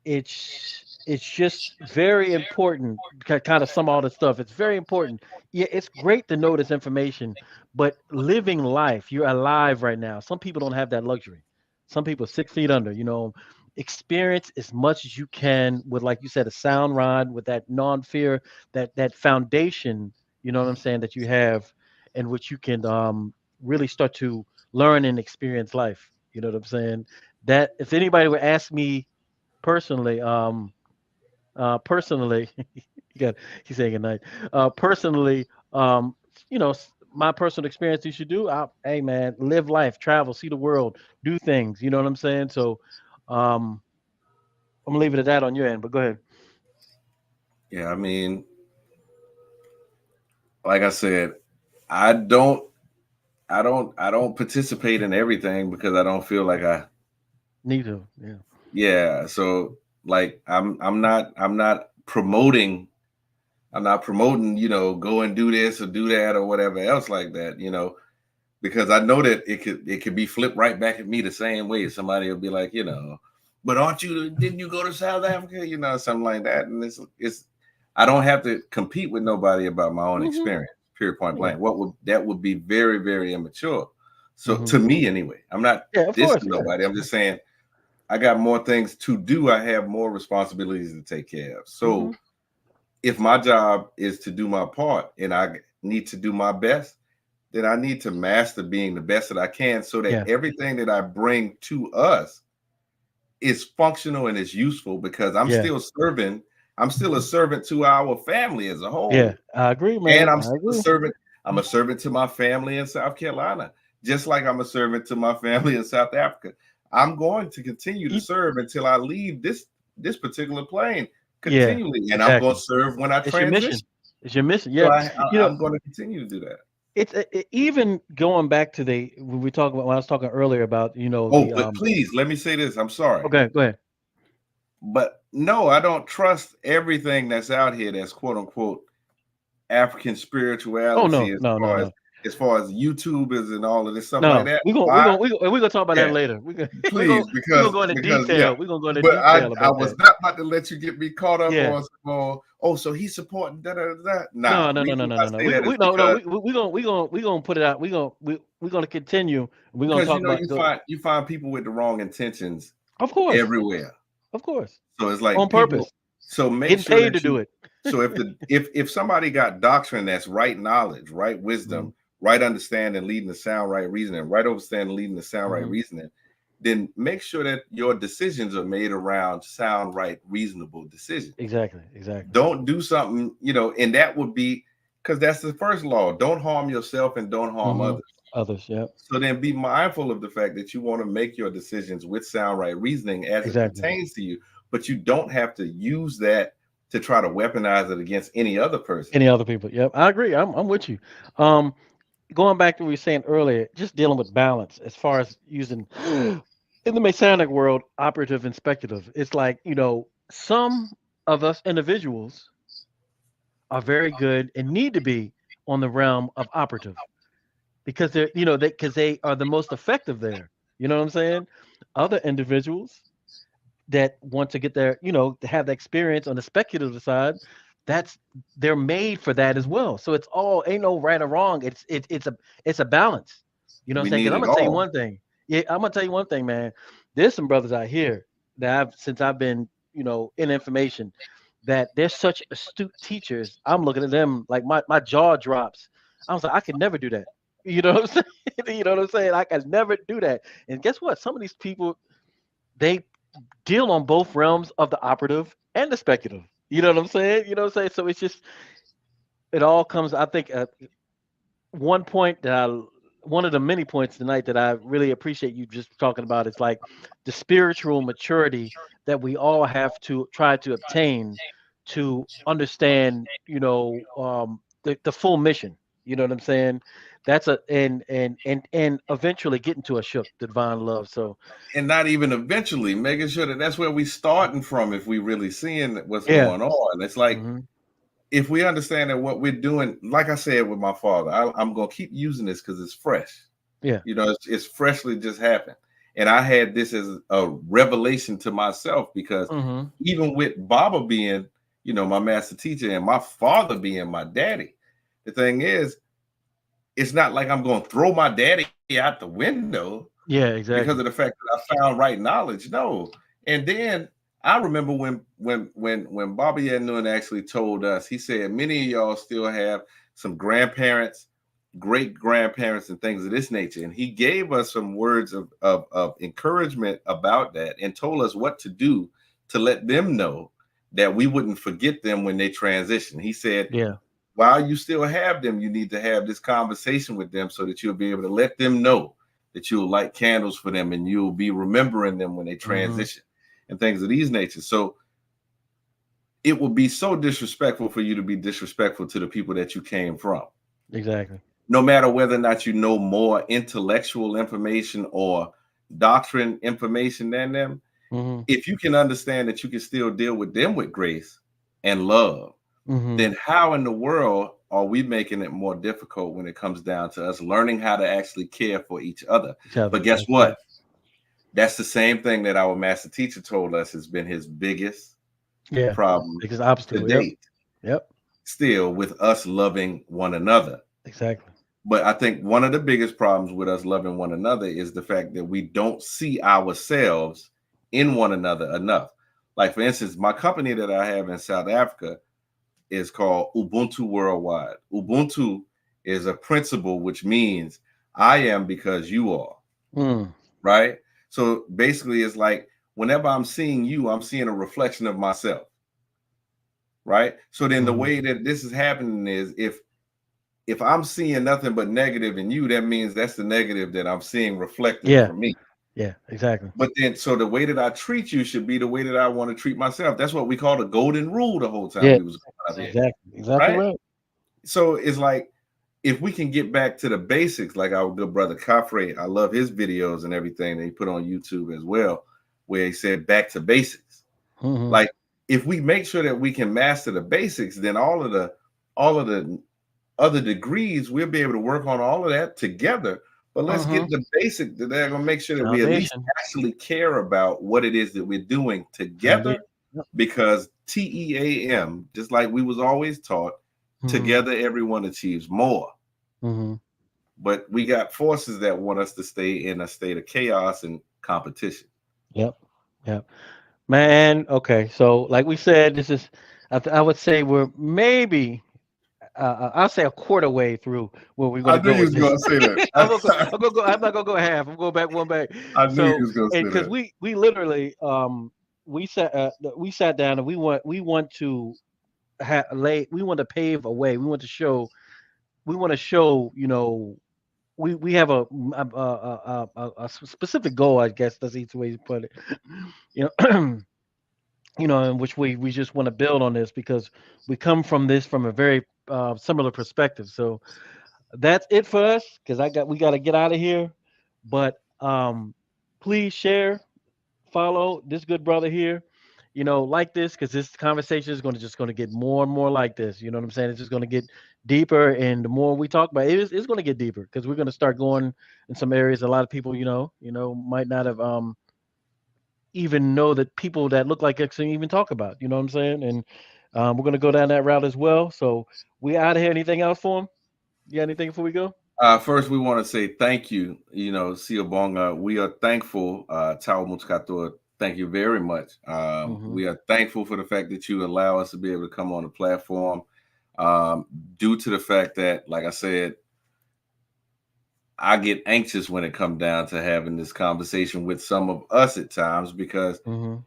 it's just very important to kind of sum all this stuff. It's very important. Yeah, it's great to know this information, but living life, you're alive right now. Some people don't have that luxury. Some people 6 feet under, experience as much as you can with, like you said, a sound rod with that non-fear, that foundation, you know what I'm saying, that you have in which you can really start to learn and experience life. You know what I'm saying? That if anybody would ask me personally, personally, he's saying good night. Personally, my personal experience you should do. Hey man, live life, travel, see the world, do things. You know what I'm saying? So, I'm gonna leave it at that on your end. But go ahead. Yeah, I mean, like I said, I don't participate in everything because I don't feel like I need to. Yeah. Yeah. So like I'm not promoting, go and do this or do that or whatever else like that, because I know that it could be flipped right back at me the same way. Somebody will be like, but didn't you go to South Africa? Something like that. And it's I don't have to compete with nobody about my own experience, period, point blank. That would be very, very immature. So to me anyway, I'm not dissing nobody. I'm just saying I got more things to do. I have more responsibilities to take care of. So if my job is to do my part and I need to do my best, then I need to master being the best that I can so that everything that I bring to us is functional and is useful, because I'm still serving. I'm still a servant to our family as a whole. Yeah, I agree, man. And I'm still a servant. I'm a servant to my family in South Carolina, just like I'm a servant to my family in South Africa. I'm going to continue to serve until I leave this particular plane continually, and I'm going to serve when I transition. It's your mission. Yeah, so I'm going to continue to do that. It's even going back to when I was talking earlier about but please let me say this. I'm sorry. Okay, go ahead. But no, I don't trust everything that's out here that's quote unquote African spirituality. Oh no. As far as YouTubers and all of this stuff like that. We're gonna talk about that later. Please, we're gonna go into detail. We're gonna go into detail. But I was not about to let you get me caught up on oh, so he's supporting da da da. No, Nah, no, no, no, reason no, why no, I no. say that is We no, no. because We gonna put it out. We're gonna continue. We're gonna talk about. you find people with the wrong intentions Of course, everywhere. of course, So it's on like people. purpose, So make getting sure paid to that do you. it. So if somebody got doctrine that's right knowledge, right wisdom, Mhm, right understanding, leading the sound right reasoning, right understanding, leading the sound right mhm. reasoning, then make sure that your decisions are made around sound right reasonable decisions. Exactly, exactly. Don't do something, and that would be because that's the first law. Don't harm yourself and don't harm Hmm. others. Others, yeah, So then be mindful of the fact that you want to make your decisions with sound right reasoning as it exactly. pertains to you, but you don't have to use that to try to weaponize it against any other person. Any other people? Yep, I agree. I'm with you. Um, Going back to what we were saying earlier, just dealing with balance as far as using in the Masonic world, operative and speculative. It's like, some of us individuals are very good and need to be on the realm of operative because they are the most effective there. You know what I'm saying? Other individuals that want to get their, to have the experience on the speculative side, that's they're made for that as well. So it's all ain't no right or wrong. It's a balance. You know what I'm We saying? need Because I'm it gonna tell you all. one thing. Yeah, I'm gonna tell you one thing, man. There's some brothers out here that since I've been, in information, that they're such astute teachers. I'm looking at them like my jaw drops. I was like, I could never do that. You know what I'm saying? You know what I'm saying? I could never do that. And guess what? Some of these people, they deal on both realms of the operative and the speculative. You know what I'm saying? You know what I'm saying? So it's just it all comes. I think one point that one of the many points tonight that I really appreciate you just talking about is like the spiritual maturity that we all have to try to obtain to understand, the full mission. You know what I'm saying? That's a and eventually getting to a shook, the divine love. So And not even eventually making sure that that's where we starting from if we really seeing what's yeah. going on. It's like Hmm. if we understand that what we're doing, like I said with my father, I'm going to keep using this because it's fresh. Yeah. It's freshly just happened. And I had this as a revelation to myself because Hmm. even with Baba being, my master teacher and my father being my daddy, the thing is, it's not like I'm going to throw my daddy out the window Yeah, because of exactly. the fact that I found right knowledge. No. And then I remember when Baba Yanun actually told us, he said many of y'all still have some grandparents, great grandparents, and things of this nature. And he gave us some words of encouragement about that and told us what to do to let them know that we wouldn't forget them when they transition. He said, Yeah. while you still have them, you need to have this conversation with them so that you'll be able to let them know that you'll light candles for them and you'll be remembering them when they Hmm. transition and things of these natures. So it would be so disrespectful for you to be disrespectful to the people that you came from, Exactly. no matter whether or not you know more intellectual information or doctrine information than them. Hmm. If you can understand that you can still deal with them with grace and love, Hmm. then how in the world are we making it more difficult when it comes down to us learning how to actually care for each other? Each other. But guess That's what? right. That's the same thing that our master teacher told us has been his biggest Yeah. problem Biggest to obstacle. Yep. date, Yep. still with us loving one another. Exactly. But I think one of the biggest problems with us loving one another is the fact that we don't see ourselves in one another enough. Like, for instance, my company that I have in South Africa is called Ubuntu Worldwide. Ubuntu is a principle which means I am because you are, Mm. right? So basically, it's like whenever I'm seeing you, I'm seeing a reflection of myself, right? So then the Hmm. way that this is happening is if I'm seeing nothing but negative in you, that means that's the negative that I'm seeing reflected Yeah. from me. Yeah. Exactly. But then, so the way that I treat you should be the way that I want to treat myself. That's what we call the golden rule the whole time Yeah. we was going up here, Exactly. Exactly right? right. So it's like if we can get back to the basics, like our good brother Kafre, I love his videos and everything that he put on YouTube as well, where he said back to basics. Hmm. Like if we make sure that we can master the basics, then all of the other degrees, we'll be able to work on all of that together. But let's Hmm. get the basic that they're gonna make sure that we at least Foundation. actually care about what it is that we're doing together Foundation. because TEAM, just like we was always taught, together everyone achieves more. But we got forces that want us to stay in a state of chaos and competition. Yep. Yep. Man, okay. So, like we said, this is, I would say we're maybe, I'll say a quarter way through where we're going I to knew go you with was this. gonna say that. I'm gonna go. I'm not gonna go half. I'm going back one back. I knew you So, was gonna and say because that. we literally, we sat down and we want to we want to pave a way. We want to show, we have a specific goal, I guess that's the easy way to put it. You know, in which we just want to build on this because we come from this from a very similar perspective. So that's it for us because we got to get out of here. But please share, follow this good brother here. Like this because this conversation is going to get more and more like this. You know what I'm saying? It's just going to get deeper, and the more we talk about it, it's going to get deeper because we're going to start going in some areas a lot of people might not have even know that people that look like us can even talk about. You know what I'm saying? And we're going to go down that route as well. So we out of here. Anything else for him? You got anything before we go? First, we want to say thank you. Siobonga, we are thankful. Tao Mutskator, thank you very much. Hmm. We are thankful for the fact that you allow us to be able to come on the platform. Due to the fact that, like I said, I get anxious when it comes down to having this conversation with some of us at times because Hmm.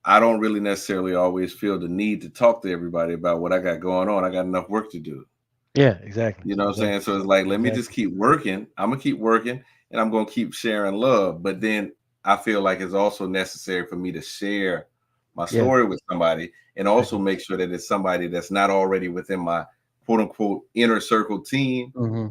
I don't really necessarily always feel the need to talk to everybody about what I got going on. I got enough work to do. Yeah, exactly. You know what I'm saying? Exactly. So it's like, let me just Exactly. keep working. I'm gonna keep working and I'm gonna keep sharing love. But then I feel like it's also necessary for me to share my Yeah. story with somebody and also Exactly. make sure that it's somebody that's not already within my quote unquote inner circle team. Hmm.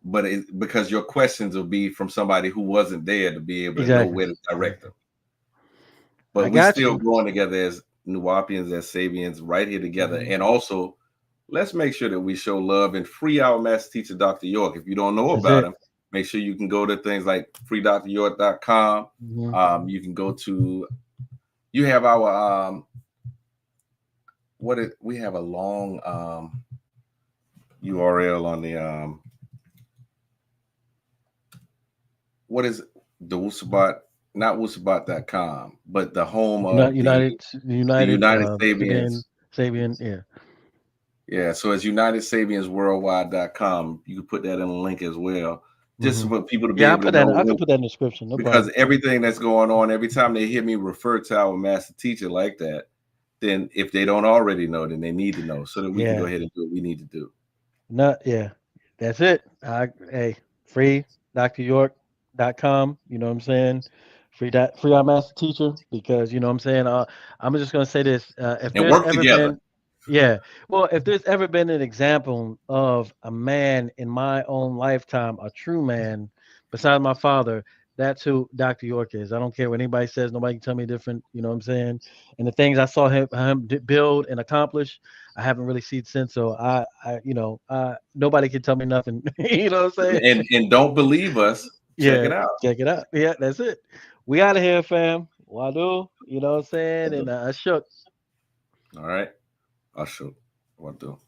But because your questions will be from somebody who wasn't there to be able to know Exactly. where to direct Exactly. them. I But we got still you. growing together as Nuwapians, as Sabians, right here together. Hmm. And also, let's make sure that we show love and free our master teacher, Dr. York. If you don't know That's about it. him, make sure you can go to things like freedryork.com. Hmm. You can go to, you have our, we have a long URL on the, what is it? The Wusabat, not Wusabat.com, but the home United, of United, the United, United Sabian, Sabians. Sabian. Yeah. Yeah, so it's UnitedSabiansWorldwide.com. You can put that in a link as well, just Hmm. for people to be Yeah, able to I can know, put that in the description. No because problem. everything that's going on, every time they hear me refer to our master teacher like that, then if they don't already know, then they need to know so that we can go Yeah. ahead and do what we need to do. Not yeah. That's it. Hey, free dryork.com. You know what I'm saying? Free our master teacher because you know what I'm saying. I'm just gonna say this. If And there's work ever together. been, yeah, well, if there's ever been an example of a man in my own lifetime, a true man, besides my father, that's who Dr. York is. I don't care what anybody says. Nobody can tell me different. You know what I'm saying? And the things I saw him build and accomplish, I haven't really seen since. So nobody can tell me nothing. You know what I'm saying? And don't believe us, check Yeah, it out. check it out. Yeah, that's it. We out of here, fam. Wado, you know what I'm saying? And I shook. All right. I'll show what do.